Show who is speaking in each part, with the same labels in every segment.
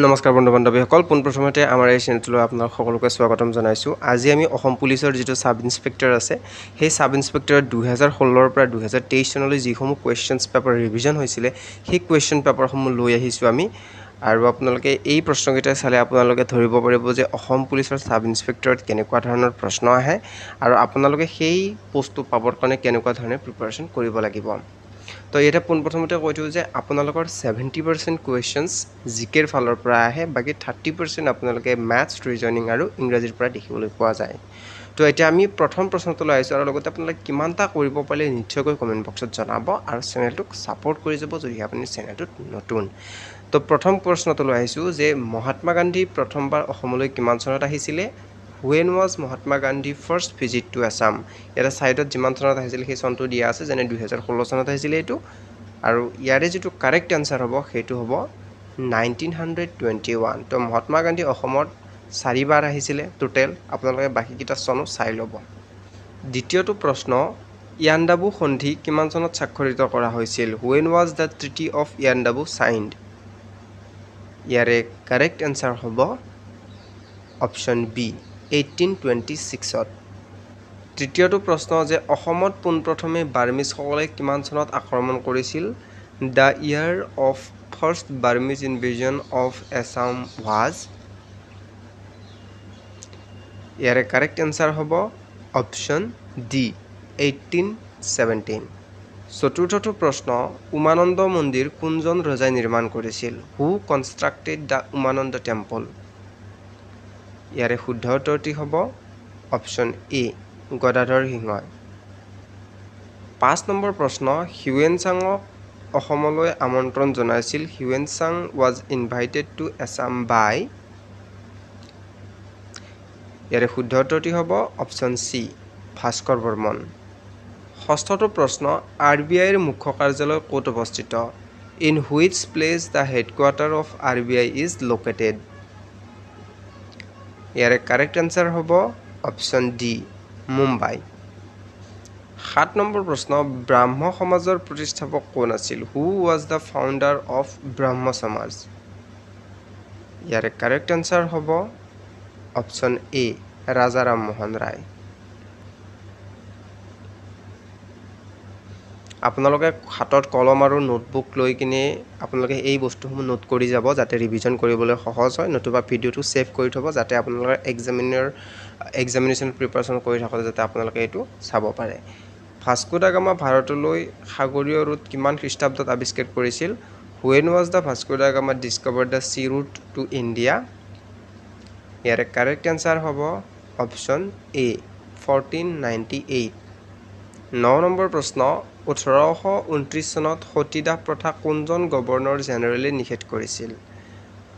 Speaker 1: নমস্কাৰ বন্ধু বান্ধৱীসকল, পোনপ্ৰথমতে আমাৰ এই চেনেলটোলৈ আপোনাক সকলোকে স্বাগতম জনাইছোঁ। আজি আমি অসম পুলিচৰ যিটো সাব ইন্সপেক্টৰ আছে, সেই সাব ইন্সপেক্টৰৰ 2016ৰ পৰা 2023 চনলৈ যিসমূহ কুৱেশ্যনছ পেপাৰ ৰিভিজন হৈছিলে, সেই কুৱেশ্যন পেপাৰসমূহ লৈ আহিছোঁ আমি। আৰু আপোনালোকে এই প্ৰশ্নকেইটা চালে আপোনালোকে ধৰিব পাৰিব যে অসম পুলিচৰ সাব ইন্সপেক্টৰত কেনেকুৱা ধৰণৰ প্ৰশ্ন আহে আৰু আপোনালোকে সেই পোষ্টটো পাবৰ কাৰণে কেনেকুৱা ধৰণে প্ৰিপাৰেশ্যন কৰিব লাগিব। তো ইয়াতে পোনপ্ৰথমতে কৈ দিওঁ যে আপোনালোকৰ 70% কুৱেশ্যনছ জিকেৰ ফালৰ পৰা আহে, বাকী 30% আপোনালোকে মেথছ, ৰিজনিং আৰু ইংৰাজীৰ পৰা দেখিবলৈ পোৱা যায়। তো এতিয়া আমি প্ৰথম প্ৰশ্নটোলৈ আহিছোঁ আৰু লগতে আপোনালোকে কিমানটা কৰিব পাৰিলে নিশ্চয়কৈ কমেণ্ট বক্সত জনাব আৰু চেনেলটোক ছাপোৰ্ট কৰি যাব যদিহে আপুনি চেনেলটোত নতুন। তো প্ৰথম প্ৰশ্নটোলৈ আহিছোঁ যে মহাত্মা গান্ধী প্ৰথমবাৰ অসমলৈ কিমান চনত আহিছিলে? When was Mahatma Gandhi first visit to Assam? ইয়াতে ছাইডত যিমান চনত আহিছিল সেই চনটো দিয়া আছে, যেনে 2016 চনত আহিছিলে এইটো। আৰু ইয়াৰে যিটো কাৰেক্ট এনচাৰ হ'ব সেইটো হ'ব 1921। তো মহাত্মা গান্ধী অসমত 4বাৰ আহিছিলে টোটেল। আপোনালোকে বাকীকেইটা চনো চাই ল'ব। দ্বিতীয়টো প্ৰশ্ন, ইয়াণ্ডাবু সন্ধি কিমান চনত স্বাক্ষৰিত কৰা হৈছিল? When was the Treaty of Yandabu signed? ইয়াৰে কাৰেক্ট এনচাৰ হ'ব অপশ্যন বি 1826ত। তৃতীয়টো প্ৰশ্ন যে অসমত পোনপ্ৰথমে বাৰ্মিজসকলে কিমান চনত আক্ৰমণ কৰিছিল? The year of first Burmese invasion of Assam was? ইয়াৰে কাৰেক্ট এনচাৰ হ'ব অপশ্যন ডি 1817। চতুৰ্থটো প্ৰশ্ন, উমানন্দ মন্দিৰ কোনজন ৰজাই নিৰ্মাণ কৰিছিল? হু কনষ্ট্ৰাক্টেড দ্য উমানন্দ টেম্পল? ইয়াৰে শুদ্ধ উত্তৰটি হ'ব অপশ্যন এ গদাধৰ সিংহই। 5 নম্বৰ প্ৰশ্ন, হিউৱেন-চাঙক অসমলৈ আমন্ত্ৰণ জনাইছিল। হিউৱেন-চাং was invited to Assam by? ইয়াৰে শুদ্ধ উত্তৰটি হ'ব অপশ্যন চি ভাস্কৰ বৰ্মন। ষষ্ঠটো প্ৰশ্ন, RBIৰ মুখ্য কাৰ্যালয় ক'ত অৱস্থিত? In which place the headquarter of RBI is located? ইয়াৰে কাৰেক্ট এনচাৰ হ'ব অপশ্যন ডি মুম্বাই। 7 নম্বৰ প্ৰশ্ন, ব্ৰাহ্ম সমাজৰ প্ৰতিষ্ঠাপক কোন আছিল? Who was the founder of Brahmo Samaj? ইয়াৰে কাৰেক্ট এনচাৰ হ'ব অপশ্যন এ ৰাজা ৰামমোহন ৰায়। আপোনালোকে হাতত কলম আৰু নোটবুক লৈ কিনে আপোনালোকে এই বস্তুসমূহ নোট কৰি যাব যাতে ৰিভিজন কৰিবলৈ সহজ হয়, নতুবা ভিডিঅ'টো ছেভ কৰি থ'ব যাতে আপোনালোকে এক্সামিনেশ্যন প্ৰিপাৰেশ্যন কৰি থাকোঁতে যাতে আপোনালোকে এইটো চাব পাৰে। ভাস্কো দা গামা ভাৰতলৈ সাগৰীয় ৰুট কিমান খ্ৰীষ্টাব্দত আৱিষ্কাৰ কৰিছিল? When was the Vasco da Gama discovered the sea route to India? ইয়াৰে কাৰেক্ট এনচাৰ হ'ব অপশ্যন এ 1498। 9 নম্বৰ প্ৰশ্ন, 1829 চনত সতীদাহ প্ৰথা কোনজন গভৰ্ণৰ জেনেৰেলে নিষেধ কৰিছিল?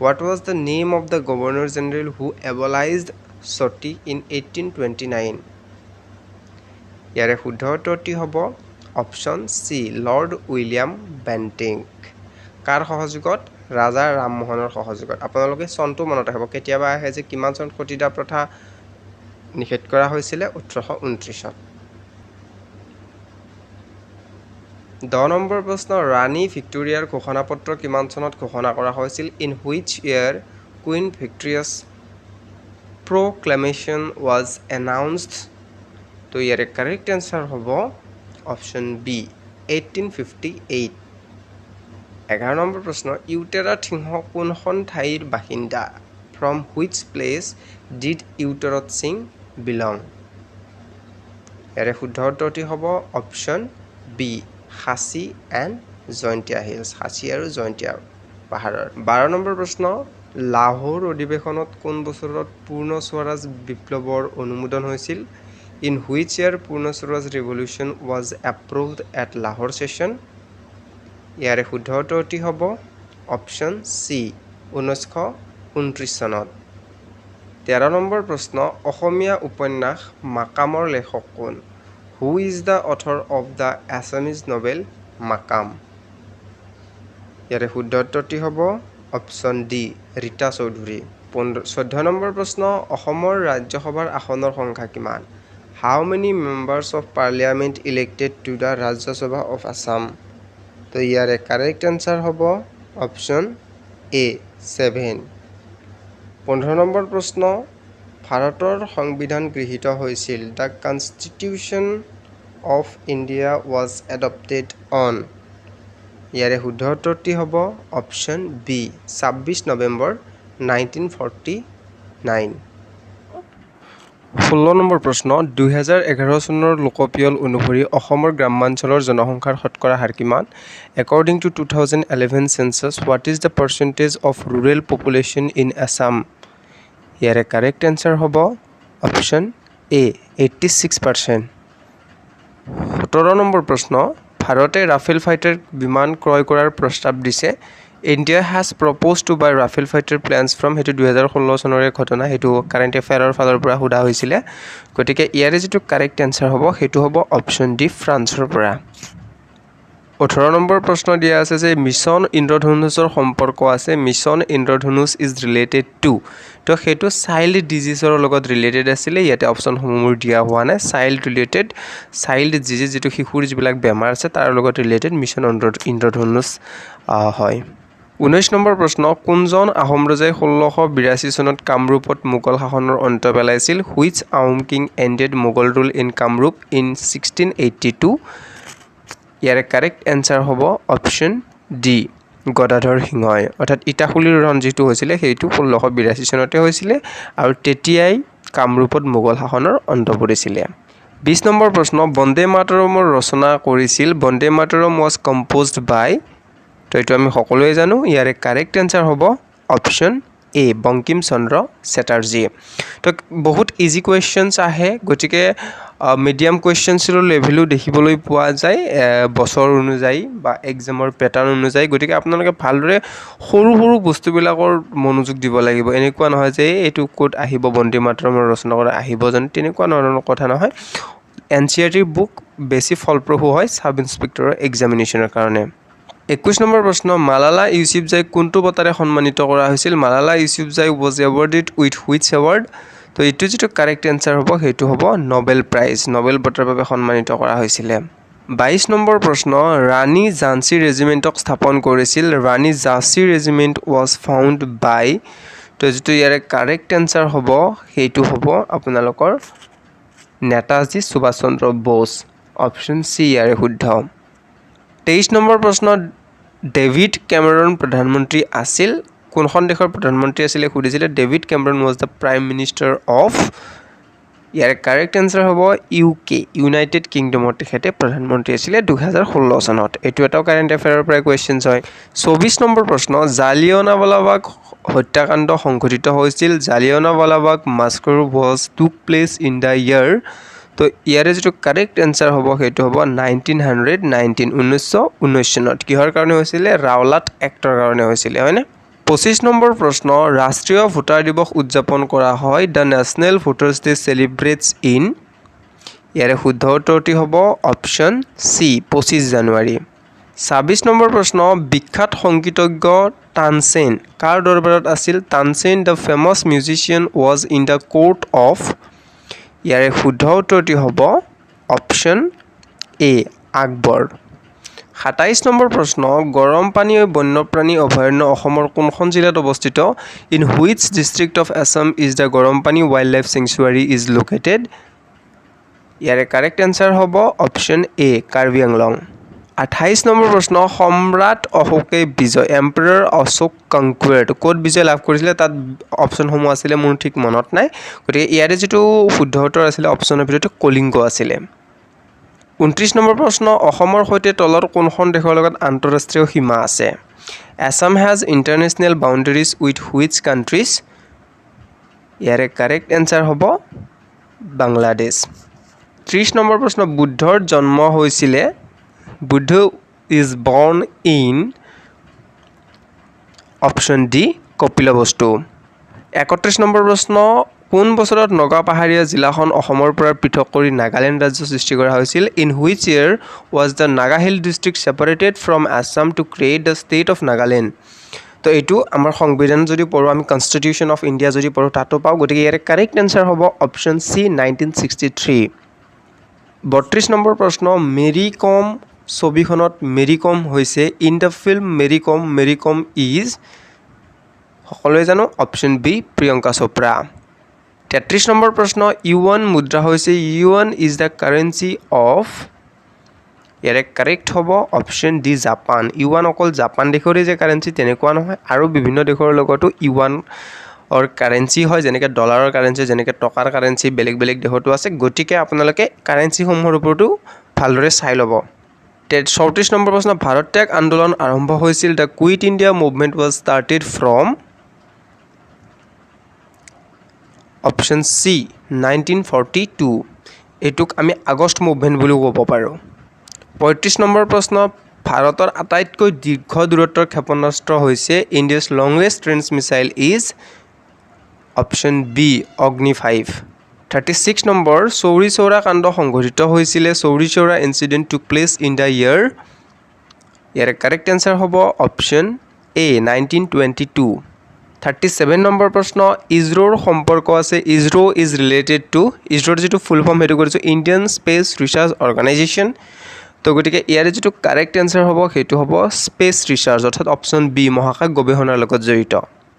Speaker 1: What was the name of the Governor General who abolished sati in 1829? ইয়াৰে শুদ্ধ উত্তৰটি হ'ব option C Lord William Bentinck. কাৰ সহযোগত? ৰাজা ৰামমোহনৰ সহযোগত। আপোনালোকে চনটো মনত ৰাখিব, কেতিয়াবা আহে যে কিমান চনত সতীদাহ প্ৰথা নিষেধ কৰা হৈছিলে? 1829ত। 10 নম্বৰ প্ৰশ্ন, ৰাণী ভিক্টোৰিয়াৰ ঘোষণাপত্ৰ কিমান চনত ঘোষণা কৰা হৈছিল? In which year Queen Victoria's proclamation was announced? তো ইয়াৰে কাৰেক্ট এনচাৰ হ'ব অপশ্যন বি 1858। 11 নম্বৰ প্ৰশ্ন, ইউটেৰত সিংহ কোনখন ঠাইৰ বাসিন্দা? From which place did U Tirot Sing belong? ইয়াৰে শুদ্ধ উত্তৰটি হ'ব অপশ্যন বি সাঁচী এণ্ড জয়ন্তীয়া হিলছ, সাঁচী আৰু জয়ন্তীয়া পাহাৰৰ। 12 নম্বৰ প্ৰশ্ন, লাহোৰ অধিৱেশনত কোন বছৰত পূৰ্ণ স্বৰাজ বিপ্লৱৰ অনুমোদন হৈছিল? ইন হুইচ ইয়াৰ পূৰ্ণ Swaraj revolution was approved at Lahore session? ইয়াৰে শুদ্ধ উত্তৰটি হ'ব অপশ্যন চি 1929 চনত। 13 নম্বৰ প্ৰশ্ন, অসমীয়া উপন্যাস মাকামৰ লেখক কোন? Who is the author of the Assamese novel Makam? ইয়াৰে শুদ্ধ উত্তৰটি হ'ব অপশ্যন ডি ৰীতা চৌধুৰী। 14 নম্বৰ প্ৰশ্ন, অসমৰ ৰাজ্যসভাৰ আসনৰ সংখ্যা কিমান? How many members of parliament elected to the Rajya Sabha of Assam? তো ইয়াৰে কাৰেক্ট এনচাৰ হ'ব অপশ্যন এ 7 15 নম্বৰ প্ৰশ্ন ভাৰতৰ সংবিধান গৃহীত হৈছিল the constitution of India was adopted on ইয়াৰে শুদ্ধ উত্তৰটি হ'ব অপশ্যন বি 26 নৱেম্বৰ 1949 16 নম্বৰ প্ৰশ্ন 2011 চনৰ লোকপিয়ল অনুসৰি অসমৰ গ্ৰামাঞ্চলৰ জনসংখ্যাৰ শতকৰা হাৰ কিমান According to 2011 census, what is the percentage of rural population in Assam? ইয়াৰে কাৰেক্ট এনসাৰ হ'ব অপশ্যন এ 86%। 17 নম্বৰ প্ৰশ্ন ভাৰতে ৰাফেল ফাইটাৰ বিমান ক্ৰয় কৰাৰ প্ৰস্তাৱ দিছে India has proposed to buy Rafale fighter planes from হেতু 2016 চনৰে ঘটনা হেতু কাৰেণ্ট এফেয়াৰৰ ফালৰ পৰা সোধা হৈছিলে গতিকে ইয়াৰে যেটো কাৰেক্ট এনসাৰ হ'ব হেতু হ'ব অপশ্যন ডি ফ্ৰান্সৰ পৰা 18 নম্বৰ প্ৰশ্ন দিয়া আছে যে মিছন ইন্দ্ৰধনুষৰ সম্পৰ্ক আছে mission Indradhanush is related to তো হেতু চাইল্ড ডিজিজৰ লগত ৰিলেটেড আছিল ইয়াতে অপশ্যন সমূহ দিয়া হোৱা নাই চাইল্ড ৰিলেটেড চাইল্ড ডিজিজ যেটো শিশুৰ যিবিলাক বেমাৰ আছে তাৰ লগত ৰিলেটেড মিছন ইন্দ্ৰধনুষ হয় 19 নম্বৰ প্ৰশ্ন কোনজন আহোম ৰজাই 1682 চনত কামৰূপত মোগল শাসনৰ অন্ত পেলাইছিল which Ahom king ended Mughal rule in Kamrup in 1682 ইয়াৰে কাৰেক্ট এনসাৰ হ'ব অপশ্যন ডি গদাধৰ সিংহই অৰ্থাৎ ইটাখুলিৰ ৰঞ্জিতটো হৈছিল হেতু 1682 চনতে হৈছিল আৰু তেতিয়াই কামৰূপত মোগল শাসনৰ অন্ত পৰিছিল 20 নম্বৰ প্ৰশ্ন বন্দে মাতৰমৰ ৰচনা কৰিছিল Vande Mataram was composed by তো এটো আমি সকলোৱে জানো ইয়াৰে কাৰেক্ট এনসাৰ হ'ব অপশ্যন এ বঙ্কিম চন্দ্ৰ চ্যাটাৰ্জী তো বহুত ইজি কোৱেশ্চনছ আহে গটিকে মিডিয়াম কোৱেশ্চনছৰ লেভেলও দেখিবলৈ পোৱা যায় বছৰ অনুযায়ী বা এক্সামৰ প্যাটাৰ্ন অনুযায়ী গটিকে আপোনালোকে ভালদৰে সৰু সৰু বস্তুবিলাকৰ মনোযোগ দিব লাগিব এনেকুৱা নহয় যে এটো কোড আহিব বন্দে মাতৰমৰ ৰচনা কৰা আহিব জানো তেনেকুৱা ধৰণৰ কথা নহয় এনচিআৰটি বুক বেছি ফলপ্ৰসূ হয় সাব ইন্সপেক্টৰৰ এক্সামিনেচনৰ কাৰণে 21 নম্বৰ প্ৰশ্ন মালালা ইউসুফজাই কোনটো বঁটাৰে সন্মানিত কৰা হৈছিল Malala Yousafzai was awarded with which award তো এটো যেটো কাৰেক্ট এনসাৰ হ'ব হেতু হ'ব নোবেল প্ৰাইজ নোবেল বঁটাৰ বাবে সন্মানিত কৰা হৈছিল 22 নম্বৰ প্ৰশ্ন ৰাণী ঝান্সী ৰেজিমেণ্টক স্থাপন কৰিছিল Rani Jhansi regiment was found by তো যেটো ইয়াৰে কাৰেক্ট এনসাৰ হ'ব হেতু হ'ব আপোনালোকৰ নেতাজী সুভাষ চন্দ্ৰ বোস অপশ্যন সি ইয়াৰে শুদ্ধ 23 নম্বৰ প্ৰশ্ন ডেভিড কেমেৰন প্ৰধানমন্ত্ৰী আছিল কোনখন দেশৰ প্ৰধানমন্ত্ৰী আছিল খুদিছিলে David Cameron was the prime minister of ইয়াৰ কাৰেক্ট এনসাৰ হ'ব ইউকে ইউনাইটেড কিংডমৰ তেখেতে প্ৰধানমন্ত্ৰী আছিল 2016 চনত এটো এটা কাৰেণ্ট এফেয়াৰৰ পৰা কোৱেশ্চনছ হয় 24 নম্বৰ প্ৰশ্ন জালিয়ানৱালাবাগ হত্যাকাণ্ড সংঘটিত হৈছিল Jallianwala Bagh massacre was took place in the year তো ইয়াৰে যেটো কাৰেক্ট এনসাৰ হ'ব হেতু হ'ব 1919 চনত কিহৰ কাৰণে হৈছিল ৰাওলাট এক্টৰ কাৰণে হৈছিল হয়নে 25 নম্বৰ প্ৰশ্ন ৰাষ্ট্ৰীয় ভোটাৰ দিৱস উদযাপন কৰা হয় দ্য নেশ্যনেল ভোটাৰ্স ডে সেলিব্ৰেটস ইন ইয়াৰে শুদ্ধ উত্তৰটি হ'ব অপশ্যন সি 25 জানুৱাৰী 26 নম্বৰ প্ৰশ্ন বিখ্যাত সংগীতজ্ঞ তানসেন কাৰ দৰবাৰত আছিল Tansen the famous musician was in the court of ইয়াৰে শুদ্ধ উত্তৰটি হ'ব অপশ্যন এ আকবৰ 27 নম্বৰ প্ৰশ্ন গৰম পানী বন্যপ্ৰাণী অভয়াৰণ্য অসমৰ কোনখন জিলাত অৱস্থিত in which district of Assam is the গৰম পানী ওয়াইল্ড লাইফ স্যাংচুৱাৰী ইজ লোকেটেড ইয়াৰে কাৰেক্ট এনসাৰ হ'ব অপশ্যন এ কাৰ্বি আংলং 28 নম্বৰ প্ৰশ্ন সম্ৰাট অশোকে বিজয় এম্পাৰাৰ অশোক কনকুৱাৰ্ড কোড বিজয় লাভ কৰিছিল তাত অপশ্যন সমূহ আছিল মোৰ ঠিক মনত নাই গতিকে ইয়াৰে যেটো শুদ্ধ উত্তৰ আছিল অপশ্যনৰ ভিতৰত কলিংগ আছিল 29 নম্বৰ প্ৰশ্ন অসমৰ সৈতে তলৰ কোনখন দেশৰ লগত আন্তঃৰাষ্ট্ৰীয় সীমা আছে Assam has international boundaries with which countries ইয়াৰে কাৰেক্ট এনসাৰ হ'ব বাংলাদেশ 30 নম্বৰ প্ৰশ্ন বুদ্ধৰ জন্ম হৈছিল Buddha is born in option D Kapilavastu 31 number প্ৰশ্ন কোন বছৰত নগা পাহাৰীয়া জিলাখন অসমৰ পৰা পৃথক কৰি নাগালেণ্ড ৰাজ্য সৃষ্টি কৰা হৈছিল in which year was the Naga Hill district separated from Assam to create the state of Nagaland তো এটো আমাৰ সংবিধান যদি পঢ়ো আমি কনস্টিটিউশন অফ ইন্ডিয়া যদি পঢ়ো তাতো পাও গতিকে ইয়াৰ কাৰেক্ট আনসাৰ হ'ব অপশ্যন সি 1963 32 নম্বৰ প্ৰশ্ন মেৰী কম ছবিখনত মেৰী কম হৈছে in the film Mary Kom is সকলোৱে জানো option B Priyanka Chopra 33 number প্ৰশ্ন ইউৱান মুদ্ৰা হৈছে yuan is the currency of ইয়াৰে কাৰেক্ট হ'ব অপশ্যন ডি জাপান ইউৱান অকল জাপান দেশৰে যে কাৰেন্সি তেনেকুৱা নহয় আৰু বিভিন্ন দেশৰ লগতো ইউৱান অৰ কাৰেন্সি হয় যেনেকৈ ডলাৰৰ কাৰেন্সি যেনেকৈ টকাৰ কাৰেন্সি বেলেগ বেলেগ দেশতো আছে গতিকে আপোনালোকে কাৰেন্সিসমূহৰ ওপৰতো ভালদৰে চাই ল'ব 34 নম্বৰ প্ৰশ্ন ভাৰত ত্যাগ আন্দোলন আৰম্ভ হৈছিল the quit India movement was started from option C 1942 এইটোক আমি আগষ্ট মুভমেণ্ট বুলিও ক'ব পাৰোঁ 35 নম্বৰ প্ৰশ্ন ভাৰতৰ আটাইতকৈ দীৰ্ঘ দূৰত্বৰ ক্ষেপণাস্ত্ৰ হৈছে India's longest range missile is option B Agni 5 36 নম্বৰ চৌৰি চৌৰা কাণ্ড সংঘটিত হৈছিলে Chauri Chaura incident took place in the year ইয়াৰে কাৰেক্ট এনচাৰ হ'ব অপশ্যন এ 1922 37 নম্বৰ প্ৰশ্ন ইছৰোৰ সম্পৰ্ক আছে ইছৰো ইজ ৰিলেটেড টু ইছৰোৰ যিটো ফুল ফৰ্ম সেইটো কৰিছোঁ ইণ্ডিয়ান স্পেচ ৰিচাৰ্চ অৰ্গেনাইজেশ্যন তো গতিকে ইয়াৰে যিটো কাৰেক্ট এনচাৰ হ'ব সেইটো হ'ব স্পেচ ৰিচাৰ্চ অৰ্থাৎ অপশ্যন বি মহাকাশ গৱেষণাৰ লগত জড়িত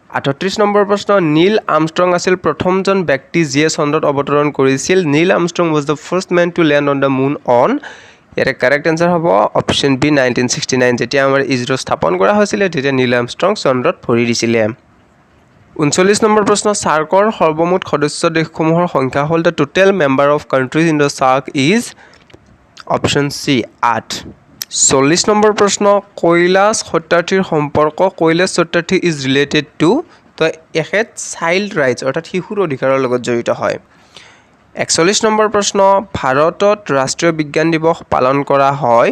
Speaker 1: 38 নম্বৰ প্ৰশ্ন নীল আৰ্মষ্ট্ৰং আছিল প্ৰথমজন ব্যক্তি যিয়ে চন্দ্ৰত অৱতৰণ কৰিছিল Neil Armstrong was the first man to land on the moon on ইয়াৰে কাৰেক্ট এনচাৰ হ'ব অপশ্যন বি 1969 যেতিয়া আমাৰ ইছৰো স্থাপন কৰা হৈছিলে তেতিয়া নীল আৰ্মষ্ট্ৰং চন্দ্ৰত ভৰি দিছিলে 39 নম্বৰ প্ৰশ্ন সাৰ্কৰ সৰ্বমুঠ সদস্য দেশসমূহৰ সংখ্যা হ'ল the total member of countries in the SAARC is option C 8 40 number প্ৰশ্ন কৈলাশ সত্যাৰ্থীৰ সম্পৰ্ক Kailash Satyarthi is related to তো এখেত চাইল্ড ৰাইটছ অৰ্থাৎ শিশুৰ অধিকাৰৰ লগত জড়িত হয় 41 নম্বৰ প্ৰশ্ন ভাৰতত ৰাষ্ট্ৰীয় বিজ্ঞান দিৱস পালন কৰা হয়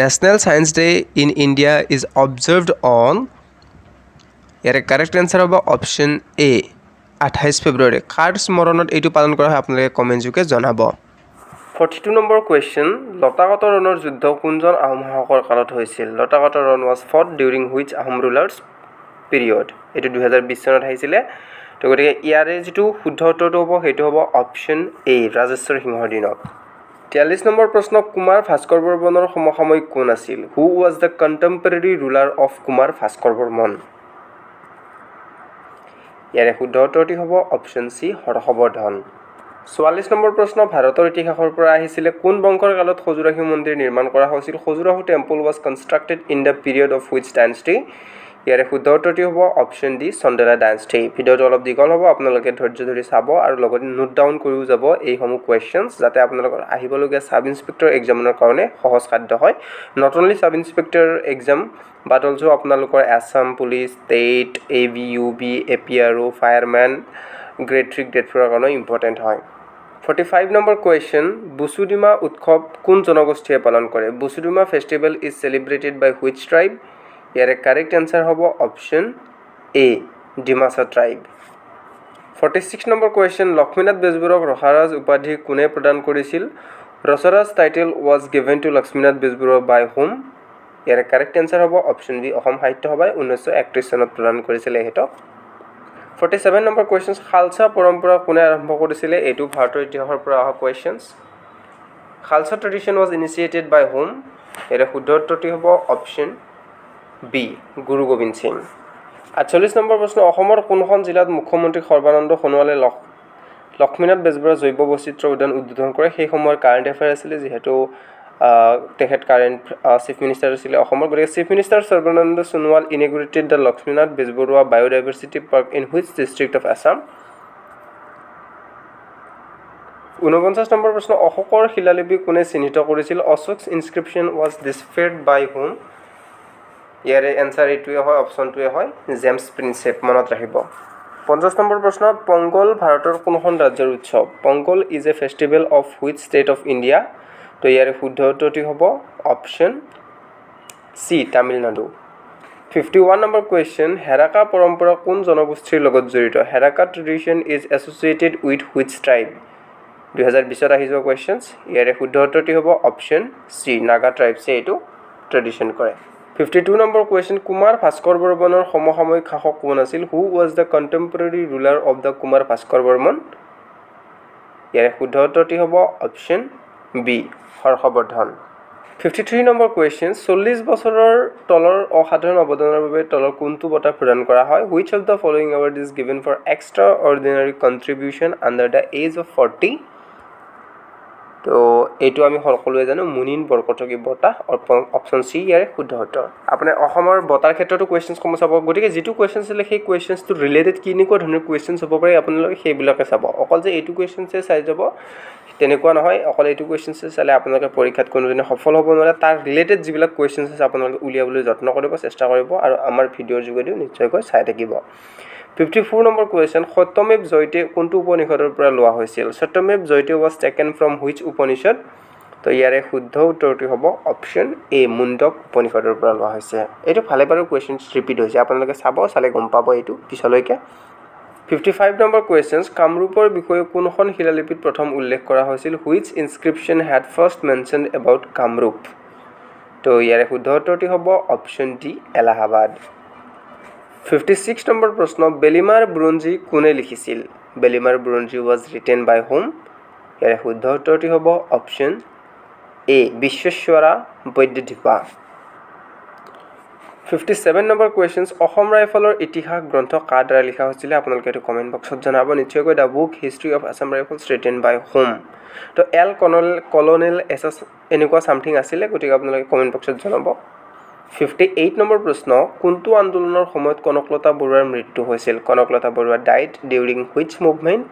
Speaker 1: national science day in India is observed on ইয়াৰে কাৰেক্ট এনচাৰ হ'ব অপশ্যন এ 28 ফেব্ৰুৱাৰী কাৰ স্মৰণত এইটো পালন কৰা হয় আপোনালোকে কমেণ্ট যোগে জনাব 42 নম্বৰ কুৱেশ্যন লতাকত ৰণৰ যুদ্ধ কোনজন আহোম শাসকৰ কালত হৈছিল লতাকত ৰণ was fought during which Ahom rulers period এইটো 2020 চনত আহিছিলে তো গতিকে ইয়াৰে যিটো শুদ্ধ উত্তৰটো হ'ব সেইটো হ'ব অপশ্যন এ ৰাজেশ্বৰ সিংহৰ দিনত 43 নম্বৰ প্ৰশ্ন কুমাৰ ভাস্কৰ বৰ্মনৰ সমসাময়িক কোন আছিল who was the contemporary ruler of Kumar Bhaskar Barman ইয়াৰে শুদ্ধ উত্তৰটি হ'ব অপশ্যন চি হৰ্ষবৰ্ধন 44 নম্বৰ প্ৰশ্ন ভাৰতৰ ইতিহাসৰ পৰা আহিছিলে কোন বংশৰ কালত খজুৰাহো মন্দিৰ নিৰ্মাণ কৰা হৈছিল Khajuraho temple was constructed in the period of which dynasty ইয়াৰে শুদ্ধ উত্তৰটি হ'ব অপশ্যন ডি চন্দেলা ডাইনেষ্টি ভিডিঅ'টো অলপ দীঘল হ'ব আপোনালোকে ধৈৰ্য ধৰি চাব আৰু লগতে নোট ডাউন কৰিও যাব এইসমূহ কুৱেশ্যনছ যাতে আপোনালোকৰ আহিবলগীয়া সাব ইন্সপেক্টৰ এক্সামৰ কাৰণে সহজ সাধ্য হয় not only sub inspector exam but also আপোনালোকৰ Assam police state AVUB APRO firemen grade 3 grade 4 কাৰণে ইম্পৰ্টেণ্ট হয় 45 নম্বৰ কুৱেশ্যন বুচুডিমা উৎসৱ কোন জনগোষ্ঠীয়ে পালন কৰে Bushu Dima festival is celebrated by which tribe ইয়াৰে কাৰেক্ট এনচাৰ হ'ব অপশ্যন এ ডিমাছা ট্ৰাইব 46 নম্বৰ কুৱেশ্যন লক্ষ্মীনাথ বেজবৰুৱাক ৰসাৰাজ উপাধি কোনে প্ৰদান কৰিছিল Rasaraj title was given to Lakshminath Bezbaruah by whom ইয়াৰে কাৰেক্ট এনচাৰ হ'ব অপশ্যন বি অসম সাহিত্য সভাই 1931 চনত প্ৰদান কৰিছিলে এহেঁতক 47 নম্বৰ কুৱেশ্যন খালসা পৰম্পৰা কোনে আৰম্ভ কৰিছিলে এইটো ভাৰতৰ ইতিহাসৰ পৰা অহা questions Khalsa tradition was initiated by whom ইয়াৰে শুদ্ধ উত্তৰটি হ'ব option B Guru Gobind Singh 48 number প্ৰশ্ন অসমৰ কোনখন জিলাত মুখ্যমন্ত্ৰী সৰ্বানন্দ সোণোৱালে লক্ষ্মীনাথ বেজবৰুৱা জৈৱ বৈচিত্ৰ্য উদ্যান উদ্বোধন কৰে সেই সময়ৰ কাৰেণ্ট এফেয়াৰ আছিলে যিহেতু তেখেত কাৰেণ্ট চিফ মিনিষ্টাৰ আছিলে অসমৰ গতিকে chief minister Sarbananda Sonowal inaugurated the Lakshminath Bezbaruah biodiversity park in which district of Assam 49 নম্বৰ প্ৰশ্ন অশোকৰ শিলালিপি কোনে চিহ্নিত কৰিছিল Ashoka's inscription was deciphered by whom ইয়াৰে এনচাৰ এইটোৱে হয় অপশ্যনটোৱে হয় জেমছ প্ৰিন্সেপ মনত ৰাখিব 50 নম্বৰ প্ৰশ্ন পংগল ভাৰতৰ কোনখন ৰাজ্যৰ উৎসৱ Pongal is a festival of which state of India তো ইয়াৰে শুদ্ধ উত্তৰটি হ'ব অপশ্যন চি তামিলনাডু 51 নম্বৰ কুৱেশ্যন হেৰাকা পৰম্পৰা কোন জনগোষ্ঠীৰ লগত জড়িত Heraka tradition is associated with which tribe 2020 আহি যোৱা কুৱেশ্যনছ ইয়াৰে শুদ্ধ উত্তৰটি হ'ব অপশ্যন চি নাগা ট্ৰাইবছে এইটো ট্ৰেডিশ্যন কৰে 52 নম্বৰ কুৱেশ্যন কুমাৰ ভাস্কৰ বৰ্মনৰ সমসাময়িক শাসক কোন আছিল who was the contemporary ruler of the Kumar Bhaskar Barman ইয়াৰে শুদ্ধ উত্তৰটি হ'ব option B Harshavardhana 53 number question 40 বছৰৰ তলৰ অসাধাৰণ অৱদানৰ বাবে তলৰ কোনটো বঁটা প্ৰদান কৰা হয় which of the following award is given for extraordinary contribution under the age of 40 তো এইটো আমি সকলোৱে জানো মুনিন বৰকটকী বঁটা অপচন সি ইয়াৰে শুদ্ধ উত্তৰ আপুনি অসমৰ বঁটাৰ ক্ষেত্ৰতো কুৱেশ্যনছ কম চাব গতিকে যেটো কুৱেশ্যনছ আছে সেই কুৱেশ্যনছটো ৰিলেটেড কিনেকুৱা ধৰণৰ কুৱেশ্যনছ হ'ব পাৰে আপোনালোকে সেইবিলাকে চাব অকল যে এইটো কুৱেশ্যনছে চাই যাব তেনেকুৱা নহয় অকল এইটো কুৱেশ্যনছে চালে আপোনালোকে পৰীক্ষাত কোনোদিনে সফল হ'ব নোৱাৰে তাৰ ৰিলেটেড যিবিলাক কুৱেশ্যনছ আছে আপোনালোকে উলিয়াবলৈ যত্ন কৰিব চেষ্টা কৰিব আৰু আমাৰ ভিডিঅ'ৰ যোগেদিও নিশ্চয়কৈ চাই থাকিব 54 নম্বৰ কুৱেশ্যন সত্যমেৱ জয়তে কোনটো উপনিষদৰ পৰা লোৱা হৈছিল Satyameva Jayate was taken from which Upanishad তো ইয়াৰে শুদ্ধ উত্তৰটো হ'ব অপচন এ মুণ্ডক উপনিষদৰ পৰা লোৱা হৈছে এইটো ভালে বাৰু কুৱেশ্যনছ ৰিপিট হৈছে আপোনালোকে চাব চালে গম পাব এইটো পিছলৈকে 55 নম্বৰ কুৱেশ্যনছ কামৰূপৰ বিষয়ে কোনখন শিলালিপিত প্ৰথম উল্লেখ কৰা হৈছিল which inscription had first mentioned about Kamrup তো ইয়াৰে শুদ্ধ উত্তৰটো হ'ব অপচন ডি এলাহাবাদ 56 নম্বৰ প্ৰশ্ন বেলিমাৰ বুৰঞ্জী কোনে লিখিছিল বেলিমাৰ বুৰঞ্জী was written by whom ইয়াৰে শুদ্ধ উত্তৰটো হ'ব অপচন এ বিশ্বস্বৰা বৈদ্যধিপা 57 নম্বৰ কুৱেশ্যনছ অসম ৰাইফলৰ ইতিহাস গ্ৰন্থ কাৰ দ্বাৰা লিখা হৈছিল আপোনালোকে এইটো কমেন্ট বক্সত জনাব নিশ্চয়কৈ the book history of Assam rifles written by whom তো এল কলনেল এছএছ এনেকুৱা সামথিং আছিলে গতিকে আপোনালোকে কমেন্ট বক্সত জনাব 58 নম্বৰ প্ৰশ্ন কোনটো আন্দোলনৰ সময়ত কনকলতা বৰুৱাৰ মৃত্যু হৈছিল Kanaklata Barua died during which movement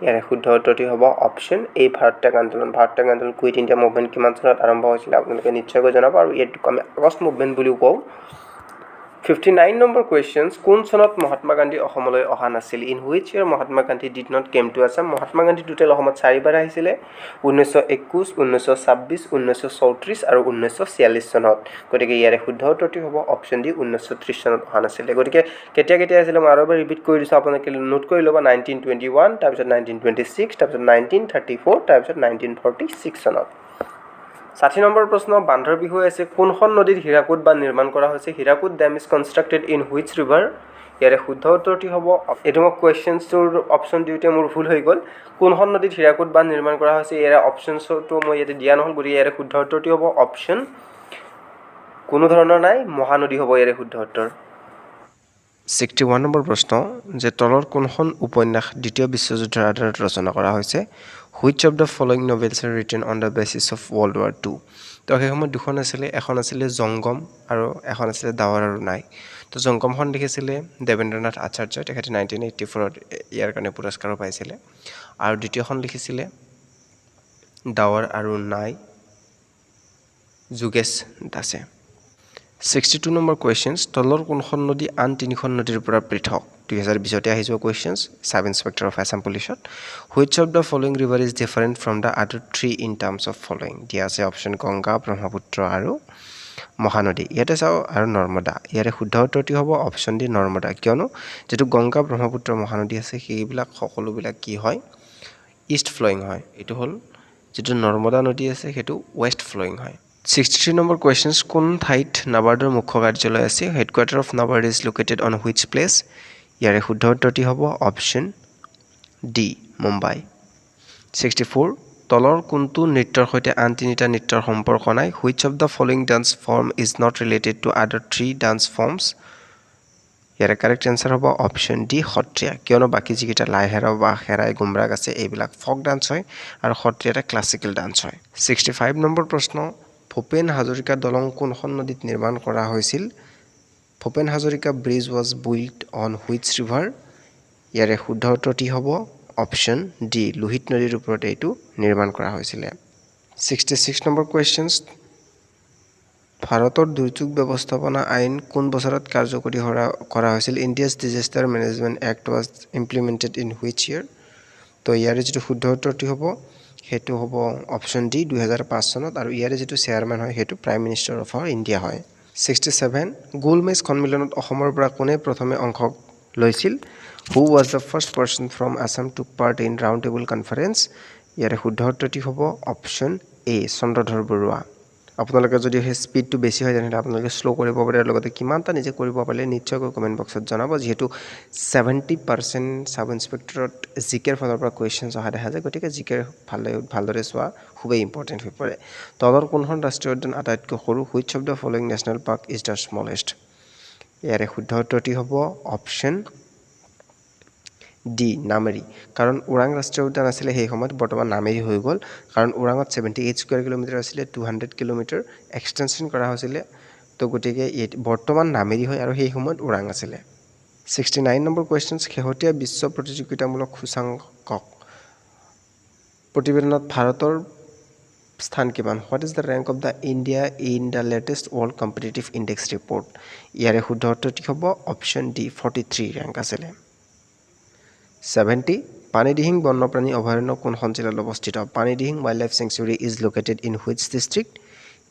Speaker 1: ইয়াৰে শুদ্ধ উত্তৰটো হ'ব অপচন এ ভাৰত ত্যাগ আন্দোলন কুইট ইণ্ডিয়া মুভমেন্ট কিমান চনত আৰম্ভ হৈছিল আপোনালোকে নিশ্চয়কৈ জনাব আৰু এইটোক আমি আগষ্ট মুভমেন্ট বুলিও কওঁ 59 নম্বৰ কুৱেশ্যনছ কোন চনত মহাত্মা গান্ধী অসমলৈ অহা নাছিল in which year Mahatma Gandhi did not came to Assam Mahatma Gandhi total অসমত 4বাৰ আহিছিলে 1921 1926 1934 আৰু 1946 চনত গতিকে ইয়াৰে শুদ্ধ উত্তৰটো হ'ব অপচন ডি 1930 চনত অহা নাছিল গতিকে কেতিয়া আছিল মই আৰু এবাৰ ৰিপিট কৰি দিছো আপোনালোকে নোট কৰি ল'ব 1921 তাৰপিছত 1926 তাৰপিছত 1934 তাৰপিছত 1946 চনত 60 নম্বৰ প্ৰশ্ন বান্ধৰ বিষয়ে আছে কোনখন নদীত হীৰাকুদ বান্ধ নিৰ্মাণ কৰা হৈছে Hirakud dam is constructed in which river ইয়াৰে শুদ্ধ উত্তৰটি হ'ব এটো মই কুৱেশ্যনছৰ অপচন দিওঁতে মোৰ ভুল হৈ গ'ল কোনখন নদীত হীৰাকুদ বান্ধ নিৰ্মাণ কৰা হৈছে ইয়াৰে অপচনছটো মই ইয়াতে দিয়া নহ'ল গতিকে ইয়াৰে শুদ্ধ উত্তৰটি হ'ব অপচন কোনো ধৰণৰ নাই মহানদী হ'ব ইয়াৰে শুদ্ধ উত্তৰ 61 নম্বৰ প্ৰশ্ন যে তলৰ কোনখন উপন্যাস দ্বিতীয় বিশ্বযুদ্ধৰ আধাৰত ৰচনা কৰা হৈছে which of the following novels are written on the basis of World War II তো সেই সময়ত দুখন আছিলে এখন আছিলে জংগম আৰু এখন আছিলে দাৱাৰ আৰু নাই তো জংগমখন লিখিছিলে দেবেন্দ্ৰনাথ আচাৰ্য তেখেতে 1984 ত ইয়াৰ কাৰণে পুৰস্কাৰো পাইছিলে আৰু দ্বিতীয়খন লিখিছিলে দাৱাৰ আৰু নাই যোগেশ দাসে 62 নম্বৰ কুৱেশ্যনছ তলৰ কোনখন নদী আন তিনিখন নদীৰ পৰা পৃথক 2020 তে আহিছে questions sub inspector of Assam পুলিচত which of the following river is different from the other three in terms of following দিয়া আছে অপচন গংগা ব্ৰহ্মপুত্ৰ আৰু মহানদী ইয়াতে চাও আৰু নৰ্মদা ইয়াৰে শুদ্ধ উত্তৰটি হ'ব অপচন ডি নৰ্মদা কিয়নো যেটো গংগা ব্ৰহ্মপুত্ৰ মহানদী আছে সেইবিলাক সকলোবিলাক কি হয় ইষ্ট ফ্লোইং হয় এটো হল যেটো নৰ্মদা নদী আছে হেতু ওয়েস্ট ফ্লোইং হয় 63 নম্বৰ কুৱেশ্যনছ কোন ঠাইত নাবাৰ্ডৰ মুখ্য কাৰ্যালয় আছে headquarter of NABARD is located on which place ইয়াৰে শুদ্ধ উত্তৰটি হ'ব অপচন ডি মুম্বাই 64 তলৰ কোনটো নৃত্যৰ সৈতে আন তিনিটা নৃত্যৰ সম্পৰ্ক নাই which of the following dance form is not related to other three dance forms ইয়াৰে কাৰেক্ট আনসাৰ হ'ব অপচন ডি সত্ৰীয়া কিয়নো বাকি যিকেইটা লাইহেৰা বা হেৰাই গুমৰাগ আছে এইবিলাক ফক ডান্স হয় আৰু সত্ৰীয়াটা ক্লাসিক্যাল ডান্স হয় 65 নম্বৰ প্ৰশ্ন ভূপেন হাজৰিকা দলং কোনখন নদীত নিৰ্মাণ কৰা হৈছিল Bhupen Hazarika bridge was built on which river ইয়াৰে শুদ্ধ উত্তৰটি হ'ব অপচন ডি লোহিত নদীৰ ওপৰত এইটো নিৰ্মাণ কৰা হৈছিল 66 নম্বৰ কুৱেশ্যনছ ভাৰতৰ দুৰ্যোগ ব্যৱস্থাপনা আইন কোন বছৰত কাৰ্যকৰী কৰা হৈছিল India's disaster management act was implemented in which year তো ইয়াৰে যেটো শুদ্ধ উত্তৰটি হ'ব হেতু হ'ব অপচন ডি 2005 চনত আৰু ইয়াৰে যেটো চেয়াৰম্যান হয় হেতু প্ৰাইম মিনিষ্টাৰ অফ ইণ্ডিয়া হয় 67 গোলমেজ সন্মিলনত অসমৰ পৰা কোনে প্ৰথমে অংশ লৈছিল who was the first person from Assam took part in round table conference ইয়াৰে শুদ্ধ উত্তৰটি হ'ব অপচন এ চন্দ্ৰধৰ বৰুৱা আপোনালোকে যদি সেই স্পীডটো বেছি হয় তেনেহ'লে আপোনালোকে স্লো কৰিব পাৰে আৰু লগতে কিমানটা নিজে কৰিব পাৰিলে নিশ্চয়কৈ কমেণ্ট বক্সত জনাব যিহেতু 70% সাব ইন্সপেক্টৰত জিকেৰ ফালৰ পৰা কুৱেশ্যনছ অহা দেখা যায় গতিকে জিকেৰ ভালদৰে চোৱা খুবেই ইম্পৰ্টেণ্ট হৈ পৰে তলৰ কোনখন ৰাষ্ট্ৰীয় উদ্যান আটাইতকৈ সৰু which of the following national park is the smallest ইয়াৰে শুদ্ধ উত্তৰটি হ'ব অপশ্যন ডি নামেৰি কাৰণ ওৰাং ৰাষ্ট্ৰীয় উদ্যান আছিলে সেই সময়ত বৰ্তমান নামেৰি হৈ গ'ল কাৰণ ওৰাঙত 78 স্কয়াৰ কিলোমিটাৰ আছিলে 200 কিলোমিটাৰ এক্সটেনশন কৰা হৈছিলে তো গতিকে বৰ্তমান নামেৰি হয় আৰু সেই সময়ত ওৰাং আছিলে 69 নম্বৰ কুৱেশ্যনছ শেহতীয়া বিশ্ব প্ৰতিযোগিতামূলক সূচাংকক প্ৰতিবেদনত ভাৰতৰ স্থান কিমান what is the rank of the India in the latest world competitive index report ইয়াৰে শুদ্ধ উত্তৰটি হ'ব অপশ্যন ডি 43 ৰেংক আছিলে 70 পানীদিহিং বন্যপ্ৰাণী অভয়াৰণ্য কোনখন জিলাত অৱস্থিত Panidihing wild life sanctuary is located in which district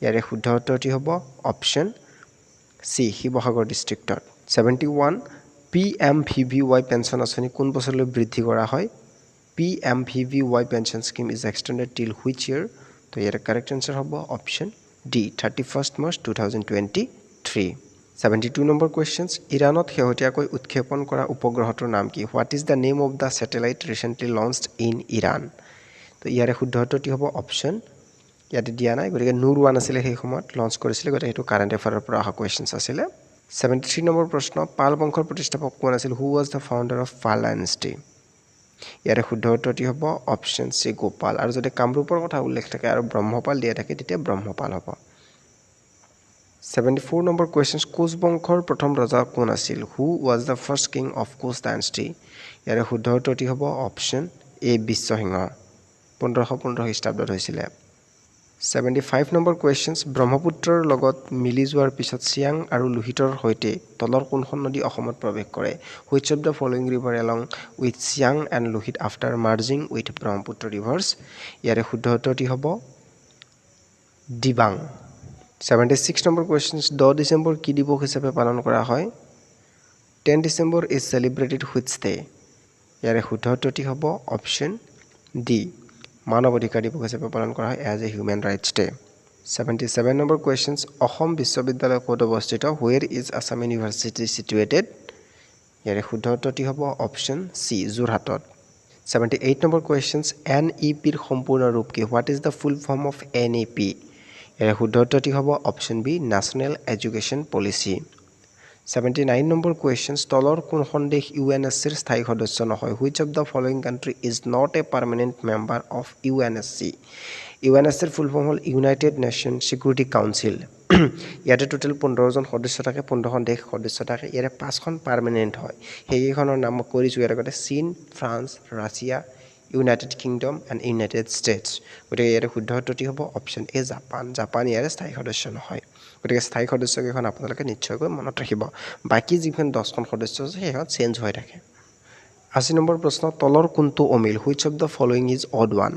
Speaker 1: ইয়াৰে শুদ্ধ উত্তৰটি হ'ব অপশ্যন চি শিৱসাগৰ ডিষ্ট্ৰিক্টত 71 PMVVY পেঞ্চন আঁচনি কোন বছৰলৈ বৃদ্ধি কৰা হয় PMVVY pension scheme is extended till which year তো ইয়াৰ কাৰেক্ট আনসাৰ হ'ব অপশ্যন ডি 31st March 2023 72 নম্বৰ কুৱেশ্যনছ ইৰাণত শেহতীয়াকৈ উৎক্ষেপণ কৰা উপগ্ৰহটোৰ নাম কি what is the name of the satellite recently launched in Iran তো ইয়াৰে শুদ্ধ উত্তৰটি হ'ব অপশ্যন ইয়াতে দিয়া নাই গতিকে নুৰ 1 আছিলে সেই সময়ত লঞ্চ কৰিছিলে গতিকে এইটো কাৰেণ্ট এফেয়াৰৰ পৰা অহা কুৱেশ্যনছ আছিলে 73 নম্বৰ প্ৰশ্ন পাল বংশৰ প্ৰতিষ্ঠাপক কোন আছিল who was the founder of Pala dynasty ইয়াৰে শুদ্ধ উত্তৰটি হ'ব অপশ্যন চি গোপাল আৰু যদি কামৰূপৰ কথা উল্লেখ থাকে আৰু ব্ৰহ্মপাল দিয়া থাকে তেতিয়া ব্ৰহ্মপাল হ'ব 74 নম্বৰ কুৱেশ্যনছ কোচ বংশৰ প্ৰথম ৰজা কোন আছিল who was the first king of Koch dynasty ইয়াৰে শুদ্ধ উত্তৰটি হ'ব অপশ্যন এ বিশ্বসিংহ 1515 খ্ৰীষ্টাব্দত হৈছিলে 75 নম্বৰ কুৱেশ্যনছ ব্ৰহ্মপুত্ৰৰ লগত মিলি যোৱাৰ পিছত চিয়াং আৰু লোহিতৰ সৈতে তলৰ কোনখন নদী অসমত প্ৰৱেশ কৰে which of the following river along with Siang and Lohit after merging with Brahmaputra rivers ইয়াৰে শুদ্ধ উত্তৰটি হ'ব দিবাং 76 নম্বৰ কুৱেশ্যনছ 10 ডিচেম্বৰ কি দিৱস হিচাপে পালন কৰা হয় 10 ডিচেম্বৰ ইজ সেলিব্ৰেটেড হুইচ ডে ইয়াৰে শুদ্ধ উত্তৰটি হ'ব অপশ্যন ডি মানৱ অধিকাৰ দিৱস হিচাপে পালন কৰা হয় as a human rights day 77 number questions Assam বিশ্ববিদ্যালয় ক'ত অৱস্থিত where is Assam university situated ইয়াৰে শুদ্ধ উত্তৰটি হ'ব অপশ্যন চি যোৰহাটত 78 নম্বৰ কুৱেশ্যনছ NEPৰ সম্পূৰ্ণ ৰূপ কি what is the full form of NEP ইয়াৰে শুদ্ধ উত্তৰটি হ'ব option B national education policy 79 নম্বৰ কুৱেশ্যনছ তলৰ কোনখন দেশ UNSCৰ স্থায়ী সদস্য নহয় which of the following country is not a permanent member of UNSCৰ ফুল ফৰ্ম হ'ল ইউনাইটেড নেশ্যন ছিকিউৰিটি কাউন্সিল ইয়াতে টোটেল 15জন সদস্য থাকে 15খন দেশ সদস্য থাকে ইয়াৰে 5খন পাৰ্মানেণ্ট হয় সেইকেইখনৰ নাম মই কৰিছোঁ ইয়াৰ আগতে চীন France Russia United kingdom and United states গতিকে ইয়াৰে শুদ্ধ উত্তৰটি হ'ব অপশ্যন এ জাপান ইয়াৰে স্থায়ী সদস্য নহয় গতিকে স্থায়ী সদস্যকেইখন আপোনালোকে নিশ্চয়কৈ মনত ৰাখিব বাকী যিখন 10খন সদস্য আছে সেইখন চেঞ্জ হৈ থাকে 80 নম্বৰ প্ৰশ্ন তলৰ কোনটো অমিল which of the following is odd one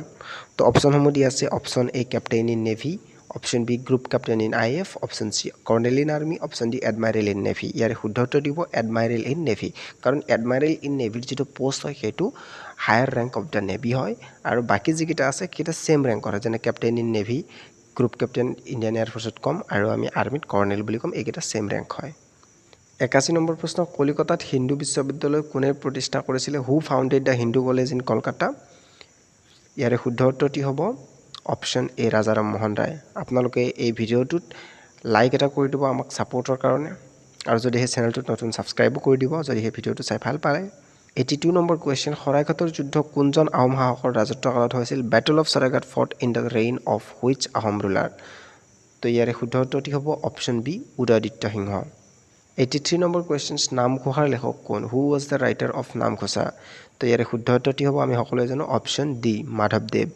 Speaker 1: তো অপশ্যনসমূহ দিয়া আছে option A captain in navy option B group captain in IAF option C colonel in army option D admiral in navy ইয়াৰে শুদ্ধ উত্তৰ দিব এডমাইৰেল ইন নেভি কাৰণ admiral in নেভিৰ যিটো পোষ্ট হয় সেইটো higher rank of the navy হয় আৰু বাকী যিকেইটা আছে সেইকেইটা ছেম ৰেংকৰ হয় যেনে captain in navy group captain Indian এয়াৰফ'ৰ্চত কম আৰু আমি আৰ্মিত কৰ্নেল বুলি ক'ম এইকেইটা ছেম ৰেংক হয় 81 নম্বৰ প্ৰশ্ন কলিকতাত হিন্দু বিশ্ববিদ্যালয় কোনে প্ৰতিষ্ঠা কৰিছিলে who founded the Hindu college in Kolkata ইয়াৰে শুদ্ধ উত্তৰটি হ'ব অপশ্যন এ ৰাজাৰাম মোহন ৰায় আপোনালোকে এই ভিডিঅ'টোত লাইক এটা কৰি দিব আমাক ছাপোৰ্টৰ কাৰণে আৰু যদি সেই চেনেলটোত নতুন ছাবস্ক্ৰাইবো কৰি দিব যদি সেই ভিডিঅ'টো চাই ভাল পালে 82 নম্বৰ কুৱেশ্যন শৰাইঘাটৰ যুদ্ধ কোনজন আহোম শাসকৰ ৰাজত্বকালত হৈছিল battle of Saraighat fought in the reign of which Ahom ruler তো ইয়াৰে শুদ্ধ উত্তৰটি হ'ব option B Udayaditya Singha 83 number questions নামঘোষাৰ লেখক কোন who was the writer of Namghosha তো ইয়াৰে শুদ্ধ উত্তৰটি হ'ব আমি সকলোৱে জানো অপশ্যন ডি মাধৱদেৱ